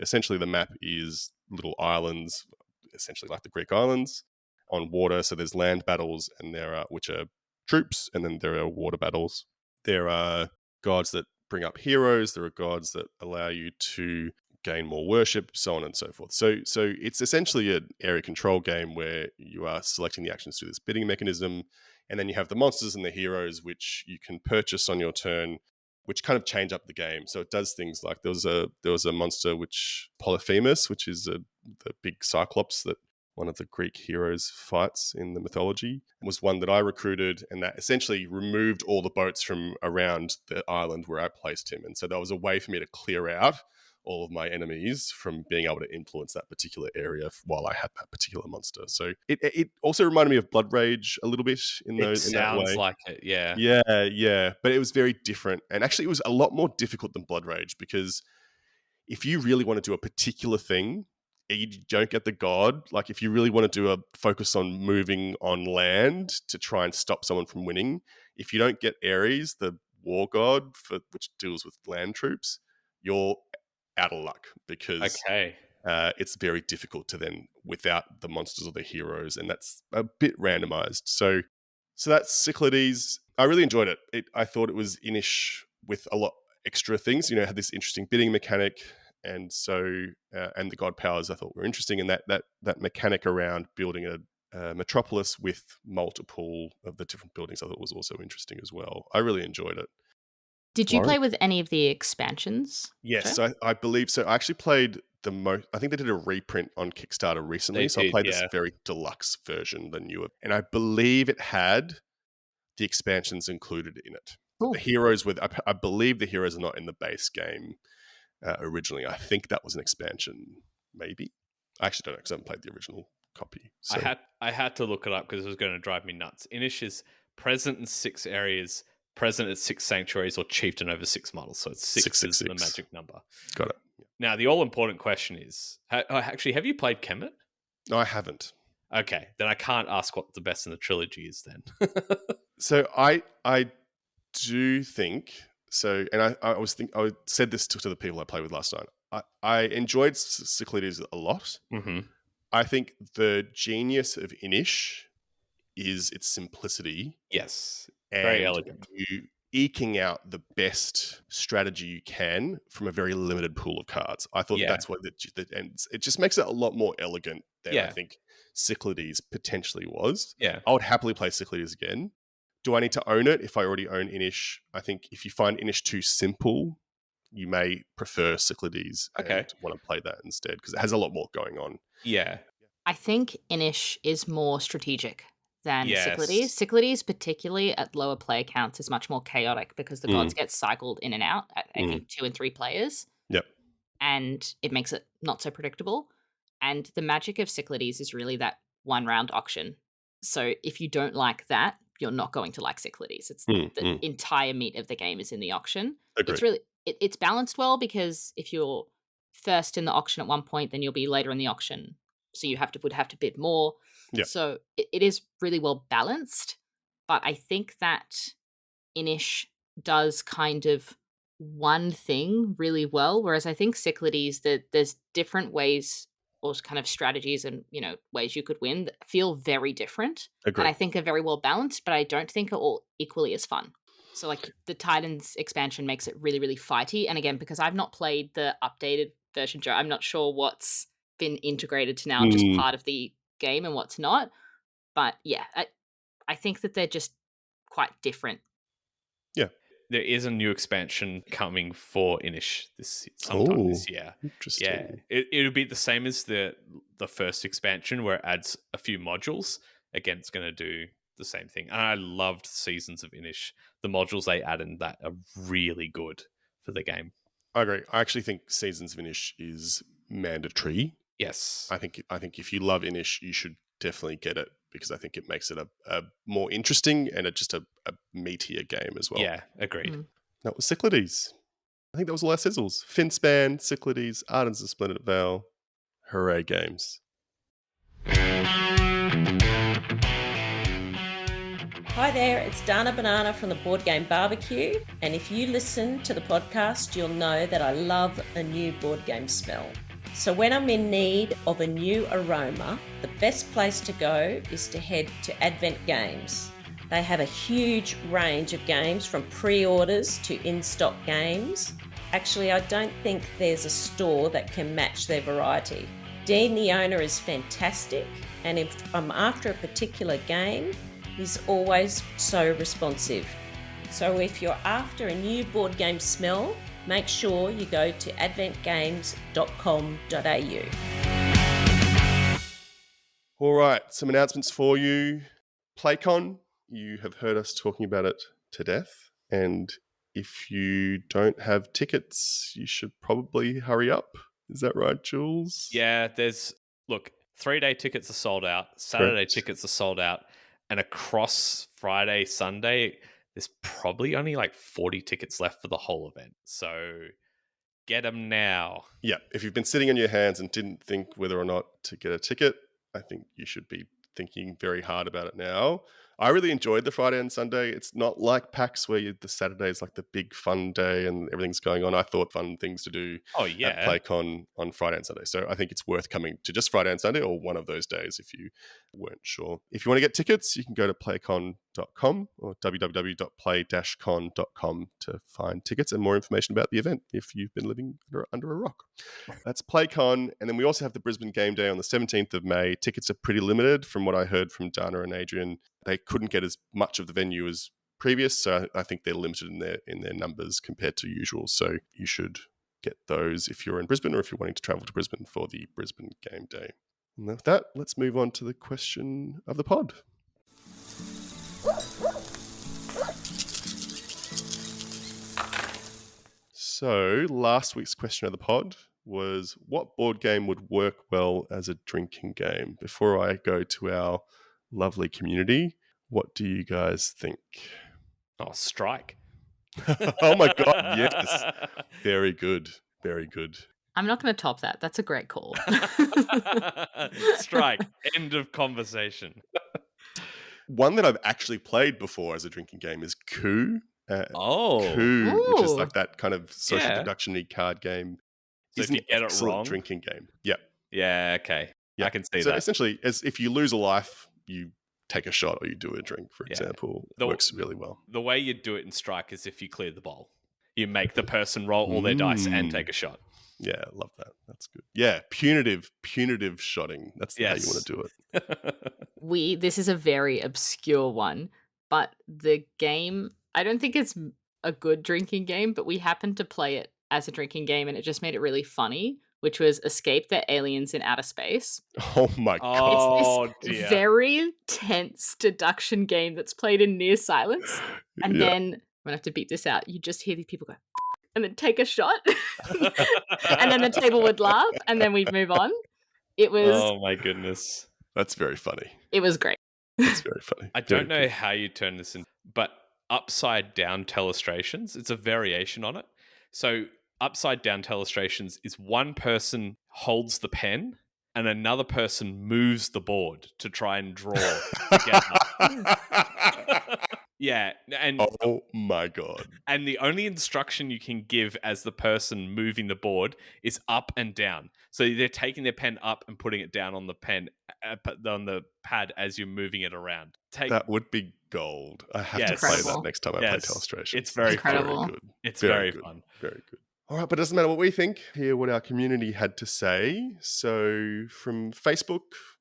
essentially the map is little islands, essentially like the Greek islands, on water. So there's land battles, and which are troops, and then there are water battles. There are gods that bring up heroes. There are gods that allow you to gain more worship, so on and so forth. So it's essentially an area control game where you are selecting the actions through this bidding mechanism, and then you have the monsters and the heroes, which you can purchase on your turn, which kind of change up the game. So it does things like there was a monster which Polyphemus, which is the big cyclops that one of the Greek heroes fights in the mythology, was one that I recruited, and that essentially removed all the boats from around the island where I placed him. And so that was a way for me to clear out all of my enemies from being able to influence that particular area while I had that particular monster. So it also reminded me of Blood Rage a little bit in that sounds way. like it, yeah. Yeah. But it was very different. And actually, it was a lot more difficult than Blood Rage, because if you really want to do a particular thing, you don't get the god. Like if you really want to do a focus on moving on land to try and stop someone from winning, if you don't get Ares, the war god which deals with land troops, you're out of luck, because Okay. it's very difficult to then without the monsters or the heroes, and that's a bit randomized. So that's Cyclades. I really enjoyed it. I thought it was Inish with a lot extra things. It had this interesting bidding mechanic, and so and the god powers I thought were interesting, and that mechanic around building a metropolis with multiple of the different buildings I thought was also interesting as well. I really enjoyed it. Did you Lauren? play with any of the expansions? Yes, Joe? I believe so. I actually played the most. I think they did a reprint on Kickstarter recently, They so I did, played this yeah. very deluxe version, the newer, and I believe it had the expansions included in it. Cool. The heroes I believe the heroes are not in the base game originally. I think that was an expansion, maybe. I actually don't know, because I haven't played the original copy. So I had to look it up because it was going to drive me nuts. Inish is present in 6 areas, present at 6 sanctuaries, or chieftain over 6 models. So it's 6 is the 666. magic number. Got it. Now, the all-important question is, actually, have you played Kemet? No, I haven't. Okay, then I can't ask what the best in the trilogy is then. So I do think so, and I said this to the people I played with last night. I enjoyed Cyclades a lot. Mm-hmm. I think the genius of Inish is its simplicity. Yes, and very elegant. You eking out the best strategy you can from a very limited pool of cards. I thought that's what and it just makes it a lot more elegant than I think Cyclades potentially was. Yeah. I would happily play Cyclades again. Do I need to own it if I already own Inish? I think if you find Inish too simple, you may prefer Cyclades and want to play that instead, because it has a lot more going on. Yeah. I think Inish is more strategic than Cyclades. Yes. Cyclades, particularly at lower player counts, is much more chaotic because the Mm, gods get cycled in and out at, I mm. think, 2 and 3 players, Yep. and it makes it not so predictable. And the magic of Cyclades is really that one round auction. So if you don't like that, you're not going to like Cyclades. It's Mm, the mm. entire meat of the game is in the auction. It's Agreed. really it's balanced well because if you're first in the auction at one point, then you'll be later in the auction. So you would have to bid more. Yeah. So it is really well balanced. But I think that Inish does kind of one thing really well, whereas I think Cyclades, that there's different ways or kind of strategies and ways you could win that feel very different, and Agree. I think are very well balanced, but I don't think are all equally as fun. So like the Titans expansion makes it really really fighty, and again because I've not played the updated version, Joe, I'm not sure what's been integrated to now just Mm, part of the game and what's not. But yeah, I think that they're just quite different. yeah. There is a new expansion coming for Inish sometime Oh, this year. Yeah, interesting. it'll be the same as the first expansion where it adds a few modules. Again, it's going to do the same thing. And I loved Seasons of Inish. The modules they add in that are really good for the game. I agree. I actually think Seasons of Inish is mandatory. Yes. I think if you love Inish, you should definitely get it because I think it makes it a more interesting and just a meatier game as well. Yeah, agreed. Mm. That was Cyclades. I think that was all our sizzles. Finspan, Cyclades, Artisans of Splendent Vale. Hooray games. Hi there, it's Dana Banana from the Board Game Barbecue, and if you listen to the podcast, you'll know that I love a new board game smell. So when I'm in need of a new aroma, the best place to go is to head to Advent Games. They have a huge range of games from pre-orders to in-stock games. Actually, I don't think there's a store that can match their variety. Dean, the owner, is fantastic, and if I'm after a particular game, he's always so responsive. So if you're after a new board game smell, make sure you go to adventgames.com.au. All right, some announcements for you. PlayCon, you have heard us talking about it to death. And if you don't have tickets, you should probably hurry up. Is that right, Jules? Yeah, look, 3-day tickets are sold out, Saturday tickets are sold out, and across Friday, Sunday, there's probably only like 40 tickets left for the whole event. So get them now. Yeah, if you've been sitting on your hands and didn't think whether or not to get a ticket, I think you should be thinking very hard about it now. I really enjoyed the Friday and Sunday. It's not like PAX where the Saturday is like the big fun day and everything's going on. I thought fun things to do Oh, at yeah. PlayCon on Friday and Sunday. So I think it's worth coming to just Friday and Sunday or one of those days if you weren't sure. If you want to get tickets, you can go to playcon.com or www.play-con.com to find tickets and more information about the event if you've been living under a rock. That's PlayCon. And then we also have the Brisbane Game Day on the 17th of May. Tickets are pretty limited from what I heard from Dana and Adrian. They couldn't get as much of the venue as previous, so I think they're limited in their numbers compared to usual. So you should get those if you're in Brisbane or if you're wanting to travel to Brisbane for the Brisbane Game Day. And with that, let's move on to the question of the pod. So last week's question of the pod was, what board game would work well as a drinking game? Before I go to our lovely community, what do you guys think? Oh, Strike. Oh my God, yes. Very good. Very good. I'm not going to top that. That's a great call. Strike. End of conversation. One that I've actually played before as a drinking game is Coup. Oh. Coup, which is Ooh. like that kind of social Yeah. deduction-y card game. So Is if you an get it excellent wrong. drinking game. Yeah. Yeah, okay. Yeah. I can see So that. essentially, as if you lose a life, you take a shot or you do a drink, for Yeah. example. It The- works really well. The way you do it in Strike is if you clear the bowl. You make the person roll all their dice and take a shot. Yeah, I love that. That's good. Yeah, punitive shotting. That's how you want to do it. This is a very obscure one, but the game, I don't think it's a good drinking game, but we happened to play it as a drinking game and it just made it really funny. which was Escape the Aliens in Outer Space. Oh my god. Oh It's this dear. very tense deduction game that's played in near silence. And Yeah. then, I'm going to have to beat this out, you just hear these people go, and then take a shot. And then the table would laugh, and then we'd move on. It was Oh my goodness. That's very funny. it was great. That's very funny. I Very don't know good. how you turn this in, but upside down telestrations, it's a variation on it. So upside down telestrations is one person holds the pen and another person moves the board to try and draw together. Yeah, and Oh my god. and the only instruction you can give as the person moving the board is up and down. So they're taking their pen up and putting it down on the on the pad as you're moving it around. That would be gold. I have to Yes. play that Incredible. next time I play Yes. Telestrations. It's very Incredible. Very good. It's Very very good. fun. Very good. All right, but it doesn't matter what we think. Hear what our community had to say. So from Facebook,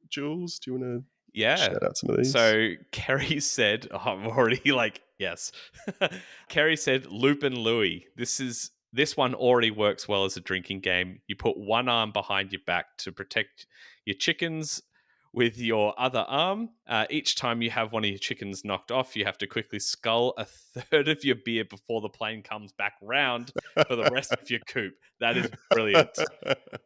Jules, do you want to Yeah. shout out some of these? So Kerry said, I'm already like, yes. Kerry said, Lupin Louis. This one already works well as a drinking game. You put one arm behind your back to protect your chickens with your other arm. Each time you have one of your chickens knocked off, you have to quickly scull a third of your beer before the plane comes back round for the rest of your coop. That is brilliant.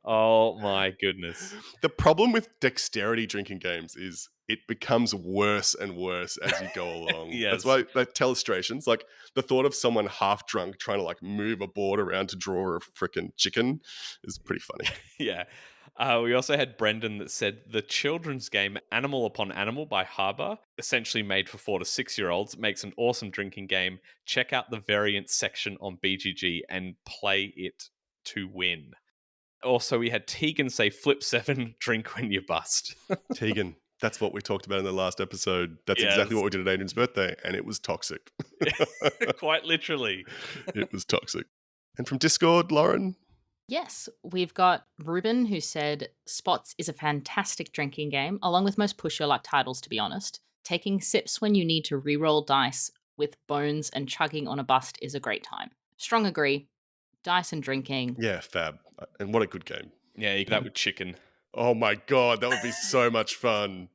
Oh my goodness. The problem with dexterity drinking games is it becomes worse and worse as you go along. Yes. That's why like telestrations, like the thought of someone half drunk trying to like move a board around to draw a freaking chicken is pretty funny. Yeah. We also had Brendan that said the children's game Animal Upon Animal by Harbour, essentially made for 4 to 6 year olds, makes an awesome drinking game. Check out the variants section on BGG and play it to win. Also, we had Tegan say flip 7, drink when you bust. Tegan, that's what we talked about in the last episode. That's exactly Yes. what we did at Adrian's birthday, and it was toxic. Quite literally. It was toxic. And from Discord, Lauren? Yes, we've got Ruben who said Spots is a fantastic drinking game, along with most push your luck titles, to be honest. Taking sips when you need to re-roll dice with bones and chugging on a bust is a great time. Strong agree. Dice and drinking. Yeah, fab. And what a good game. Yeah, you get that with chicken. Oh my god, that would be so much fun.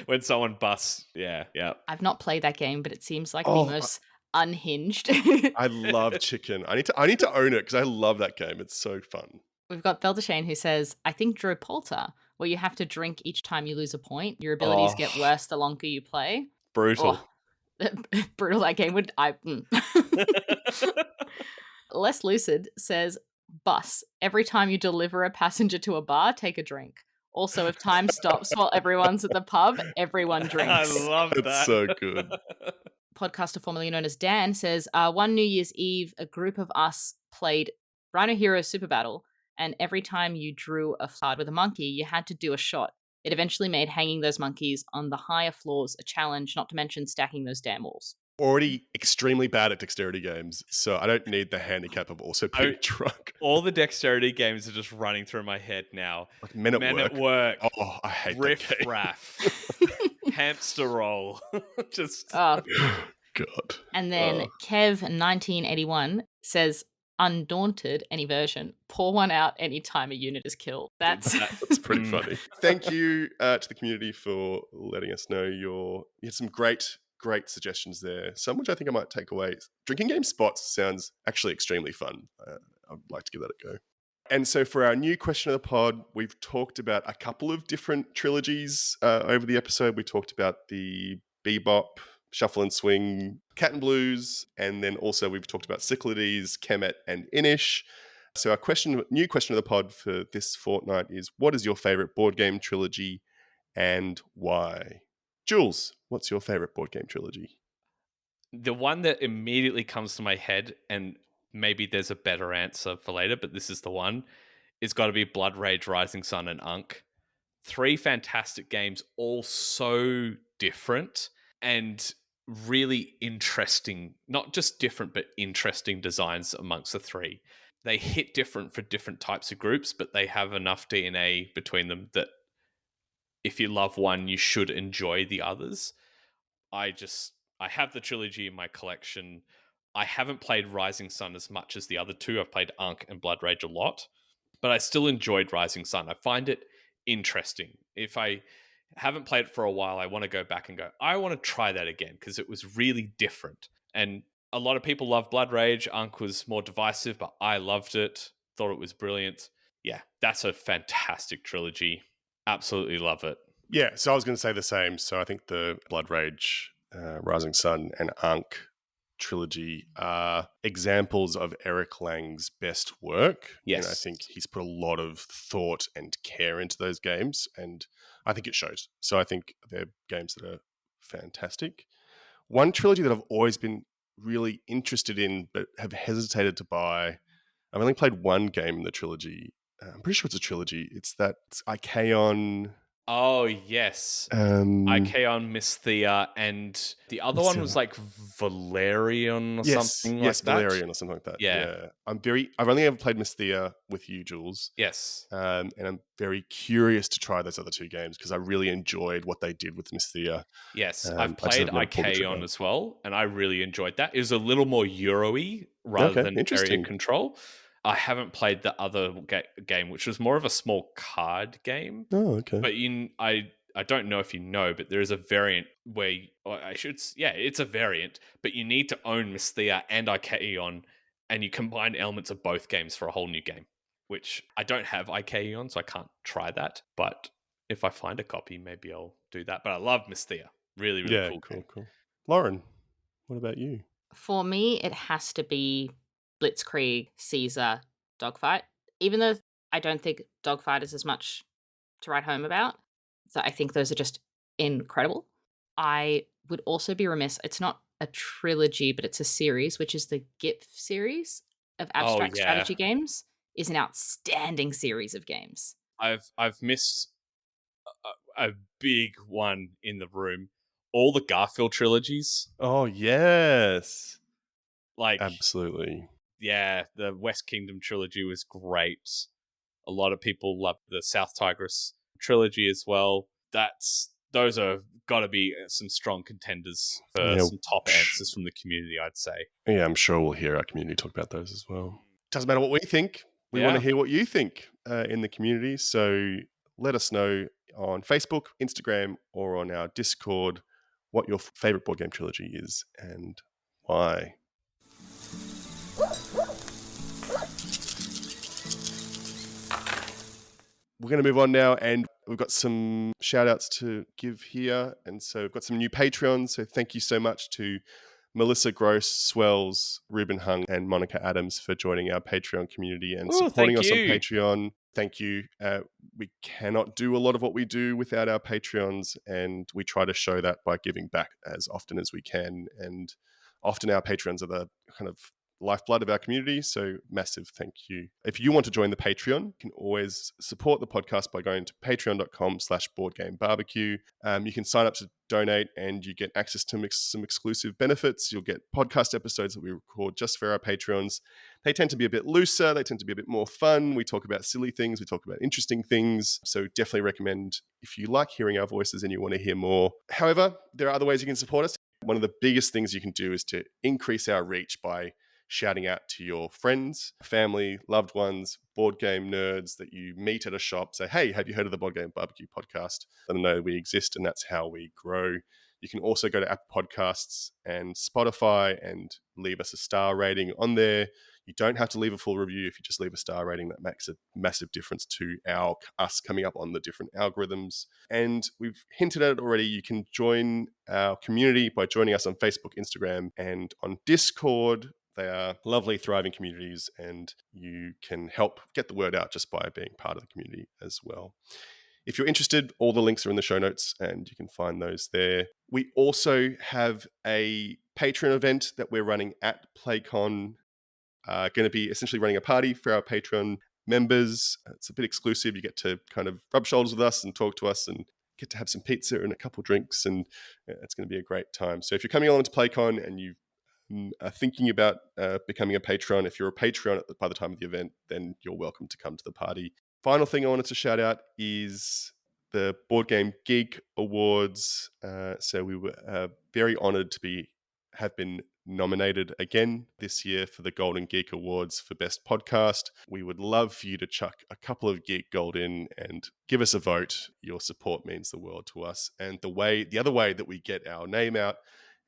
When someone busts. Yeah. I've not played that game, but it seems like Oh, the most unhinged. I love chicken. I need to own it because I love that game. It's so fun. We've got Beldashane who says, I think Drew Polter, where you have to drink each time you lose a point. Your abilities get worse the longer you play. Brutal. Brutal, that game would... Less Lucid says, bus. Every time you deliver a passenger to a bar, take a drink. Also, if time stops while everyone's at the pub, everyone drinks. I love that. It's so good. Podcaster formerly known as Dan says, one New Year's Eve, a group of us played Rhino Hero Super Battle, and every time you drew a card with a monkey, you had to do a shot. It eventually made hanging those monkeys on the higher floors a challenge, not to mention stacking those damn walls. Already extremely bad at dexterity games, so I don't need the handicap of also being drunk. All the dexterity games are just running through my head now. Like Men at Work. Oh, I hate Riff that game. Raff. Hamster roll. Just God. And then Kev1981 says, undaunted, any version, pour one out anytime a unit is killed. That's pretty funny. Thank you to the community for letting us know you had some great suggestions there. Some which I think I might take away. Drinking game spots sounds actually extremely fun. I'd like to give that a go. And so for our new question of the pod, we've talked about a couple of different trilogies over the episode. We talked about the Bebop, Shuffle and Swing, Cat and Blues, and then also we've talked about Cyclades, Kemet, and Inish. So our new question of the pod for this fortnight is, what is your favorite board game trilogy and why? Jules, what's your favorite board game trilogy? The one that immediately comes to my head, and maybe there's a better answer for later, but this is the one, it's got to be Blood Rage, Rising Sun, and Unk. 3 fantastic games, all so different and really interesting, not just different, but interesting designs amongst the 3. They hit different for different types of groups, but they have enough DNA between them that if you love one, you should enjoy the others. I have the trilogy in my collection. I haven't played Rising Sun as much as the other 2. I've played Unk and Blood Rage a lot. but I still enjoyed Rising Sun. I find it interesting. If I haven't played it for a while, I want to go back and go, I want to try that again because it was really different. And a lot of people love Blood Rage. Ankh was more divisive, but I loved it. Thought it was brilliant. Yeah, that's a fantastic trilogy. Absolutely love it. Yeah, so I was going to say the same. So I think the Blood Rage, Rising Sun, and Ankh trilogy are examples of Eric Lang's best work. Yes. And I think he's put a lot of thought and care into those games, and I think it shows. So I think they're games that are fantastic. One trilogy that I've always been really interested in but have hesitated to buy, I've only played one game in the trilogy. I'm pretty sure it's a trilogy. It's Ikeon. Oh, yes. Um, Ikeon, Mysthea, and the other one was like Valerian or something like that. Valerian or something like that. Yeah. I've only ever played Mysthea with you, Jules. Yes. And I'm very curious to try those other two games because I really enjoyed what they did with Mysthea. Yes, I've I just played have never pulled the trigger. Ikeon as well, and I really enjoyed that. It was a little more Euro-y rather than area interesting. control. I haven't played the other game, which was more of a small card game. Oh, okay. But I don't know if you know, but there is a variant where it's a variant, but you need to own Mysthea and Ikeon, and you combine elements of both games for a whole new game. Which I don't have Ikeon, so I can't try that. But if I find a copy, maybe I'll do that. But I love Mysthea. Really, really cool. Cool. Lauren, what about you? For me, it has to be Blitzkrieg, Caesar, Dogfight. Even though I don't think Dogfight is as much to write home about, so I think those are just incredible. I would also be remiss, it's not a trilogy, but it's a series, which is the GIF series of abstract strategy games, is an outstanding series of games. I've missed a big one in the room. All the Garfield trilogies. Oh, yes. Like, absolutely. Yeah, the West Kingdom trilogy was great. A lot of people love the South Tigris trilogy as well. Those are got to be some strong contenders for some top answers from the community, I'd say. Yeah, I'm sure we'll hear our community talk about those as well. Doesn't matter what we think. We want to hear what you think in the community. So let us know on Facebook, Instagram, or on our Discord what your favorite board game trilogy is and why. We're going to move on now, and we've got some shout outs to give here. And so we've got some new Patreons. So thank you so much to Melissa Gross, Swells, Ruben Hung, and Monica Adams for joining our Patreon community and supporting us on Patreon. Thank you. We cannot do a lot of what we do without our Patreons, and we try to show that by giving back as often as we can. And often our Patreons are the kind of lifeblood of our community, so massive thank you. If you want to join the Patreon, you can always support the podcast by going to patreon.com/boardgamebarbecue. You can sign up to donate and you get access to some exclusive benefits. You'll get podcast episodes that we record just for our Patreons. They tend to be a bit looser. They tend to be a bit more fun. We talk about silly things. We talk about interesting things. So definitely recommend if you like hearing our voices and you want to hear more. However, there are other ways you can support us. One of the biggest things you can do is to increase our reach by shouting out to your friends, family, loved ones, board game nerds that you meet at a shop. Say, hey, have you heard of the Board Game Barbecue podcast? Let them know we exist, and that's how we grow. You can also go to Apple Podcasts and Spotify and leave us a star rating on there. You don't have to leave a full review. If you just leave a star rating, that makes a massive difference to us coming up on the different algorithms. And we've hinted at it already. You can join our community by joining us on Facebook, Instagram, and on Discord. They are lovely, thriving communities, and you can help get the word out just by being part of the community as well. If you're interested, all the links are in the show notes, and you can find those there. We also have a Patreon event that we're running at PlayCon. Going to be essentially running a party for our Patreon members. It's a bit exclusive. You get to kind of rub shoulders with us and talk to us and get to have some pizza and a couple drinks, and it's going to be a great time. So if you're coming along to PlayCon and you've are thinking about becoming a patron, if you're a Patreon by the time of the event, then you're welcome to come to the party. Final thing I wanted to shout out is the Board Game Geek Awards. So we were very honored to have been nominated again this year for the Golden Geek Awards for Best Podcast. We would love for you to chuck a couple of Geek Gold in and give us a vote. Your support means the world to us. And the other way that we get our name out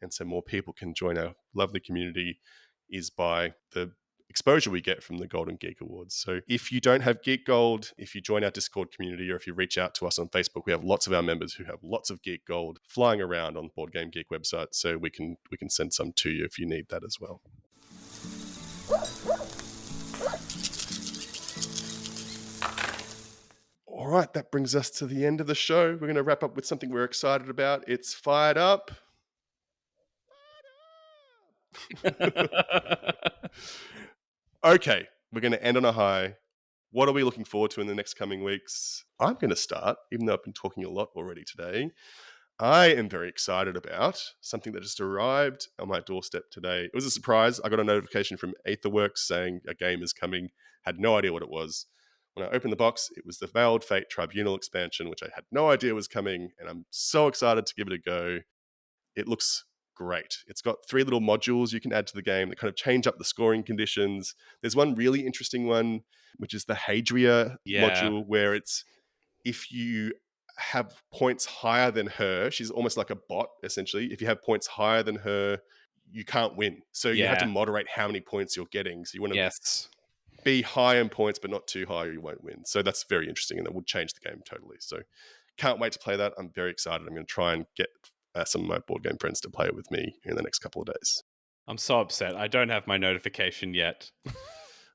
and so more people can join our lovely community is by the exposure we get from the Golden Geek Awards. So if you don't have Geek Gold, if you join our Discord community or if you reach out to us on Facebook, we have lots of our members who have lots of Geek Gold flying around on Board Game Geek website. So we can send some to you if you need that as well. All right, that brings us to the end of the show. We're going to wrap up with something we're excited about. It's Fired Up. Okay, we're going to end on a high. What are we looking forward to in the next coming weeks? I'm going to start, even though I've been talking a lot already today. I am very excited about something that just arrived on my doorstep today. It was a surprise. I got a notification from Aetherworks saying a game is coming. Had no idea what it was. When I opened the box, it was the Veiled Fate Tribunal expansion, which I had no idea was coming, and I'm so excited to give it a go. It looks great. It's got 3 little modules you can add to the game that kind of change up the scoring conditions. There's one really interesting one, which is the Hadria module, where it's if you have points higher than her, she's almost like a bot, essentially. If you have points higher than her, you can't win. So you have to moderate how many points you're getting. So you want to be high in points, but not too high or you won't win. So that's very interesting, and that would change the game totally. So can't wait to play that. I'm very excited. I'm going to try and get some of my board game friends to play it with me in the next couple of days. I'm so upset. I don't have my notification yet.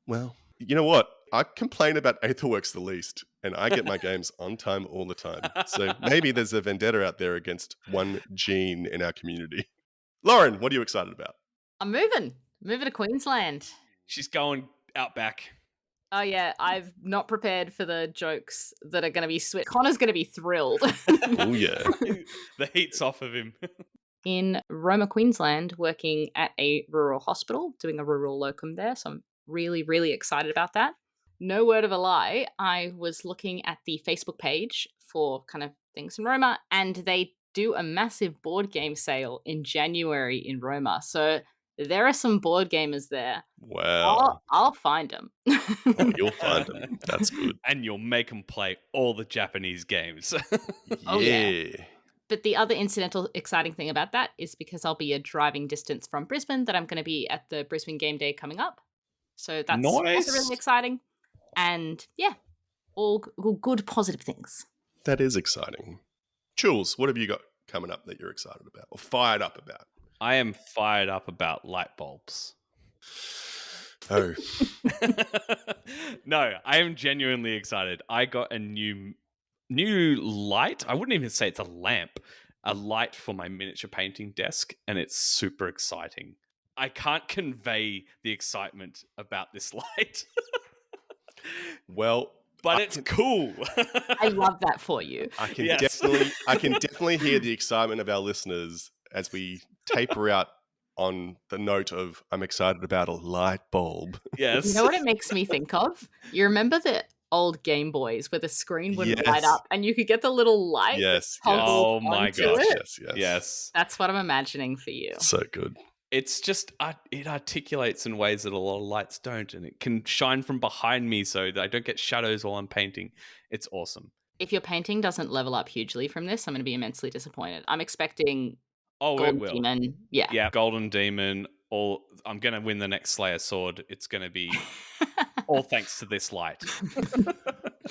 Well, you know what? I complain about Aetherworks the least, and I get my games on time all the time. So maybe there's a vendetta out there against one gene in our community. Lauren, what are you excited about? I'm moving to Queensland. She's going out back. Oh yeah, I've not prepared for the jokes that are going to be sweet. Connor's going to be thrilled. Oh yeah. The heat's off of him. In Roma, Queensland, working at a rural hospital, doing a rural locum there. So I'm really, really excited about that. No word of a lie, I was looking at the Facebook page for kind of things in Roma, and they do a massive board game sale in January in Roma. So there are some board gamers there. Wow. I'll find them. You'll find them. That's good. And you'll make them play all the Japanese games. Oh, yeah. But the other incidental exciting thing about that is because I'll be a driving distance from Brisbane, that I'm going to be at the Brisbane Game Day coming up. So that's also really exciting. And yeah, all good, positive things. That is exciting. Jules, what have you got coming up that you're excited about or fired up about? I am fired up about light bulbs. Oh. No, I am genuinely excited. I got a new light. I wouldn't even say it's a lamp. A light for my miniature painting desk, and it's super exciting. I can't convey the excitement about this light. Well, but it's cool. I love that for you. I can definitely hear the excitement of our listeners as we taper out on the note of I'm excited about a light bulb. Yes. You know what it makes me think of? You remember the old Game Boys where the screen wouldn't light up and you could get the little light? Yes. Oh my gosh. Yes. That's what I'm imagining for you. So good. It's just, it articulates in ways that a lot of lights don't, and it can shine from behind me so that I don't get shadows while I'm painting. It's awesome. If your painting doesn't level up hugely from this, I'm going to be immensely disappointed. I'm expecting Golden Demon. Yeah, Golden Demon. I'm going to win the next Slayer sword. It's going to be all thanks to this light.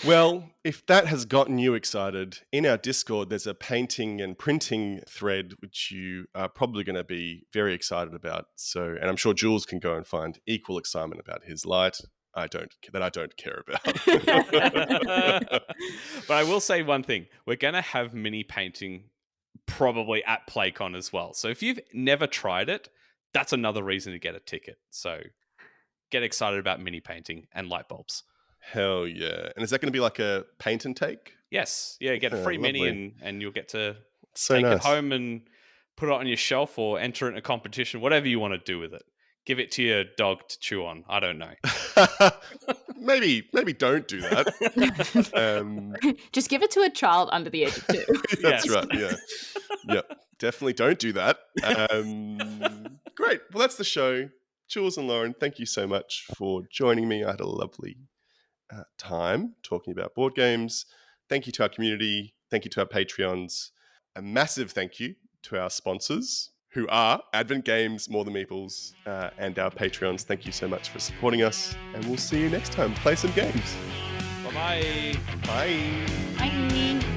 Well, if that has gotten you excited, in our Discord, there's a painting and printing thread, which you are probably going to be very excited about. So, and I'm sure Jules can go and find equal excitement about his light. I don't care about. But I will say one thing. We're going to have mini painting probably at PlayCon as well. So if you've never tried it, that's another reason to get a ticket. So get excited about mini painting and light bulbs. Hell yeah. And is that going to be like a paint and take? Yes. Yeah, get a free mini and you'll get to so take nice. it home and put it on your shelf or enter it in a competition, whatever you want to do with it. Give it to your dog to chew on. I don't know. maybe don't do that. Just give it to a child under the age of 2. That's right, yeah. Yep. Definitely don't do that. Great. Well, that's the show. Jules and Lauren, thank you so much for joining me. I had a lovely time talking about board games. Thank you to our community. Thank you to our Patreons. A massive thank you to our sponsors, who are Advent Games, More Than Meeples, and our Patreons. Thank you so much for supporting us, and we'll see you next time. Play some games. Bye-bye. Bye. Bye.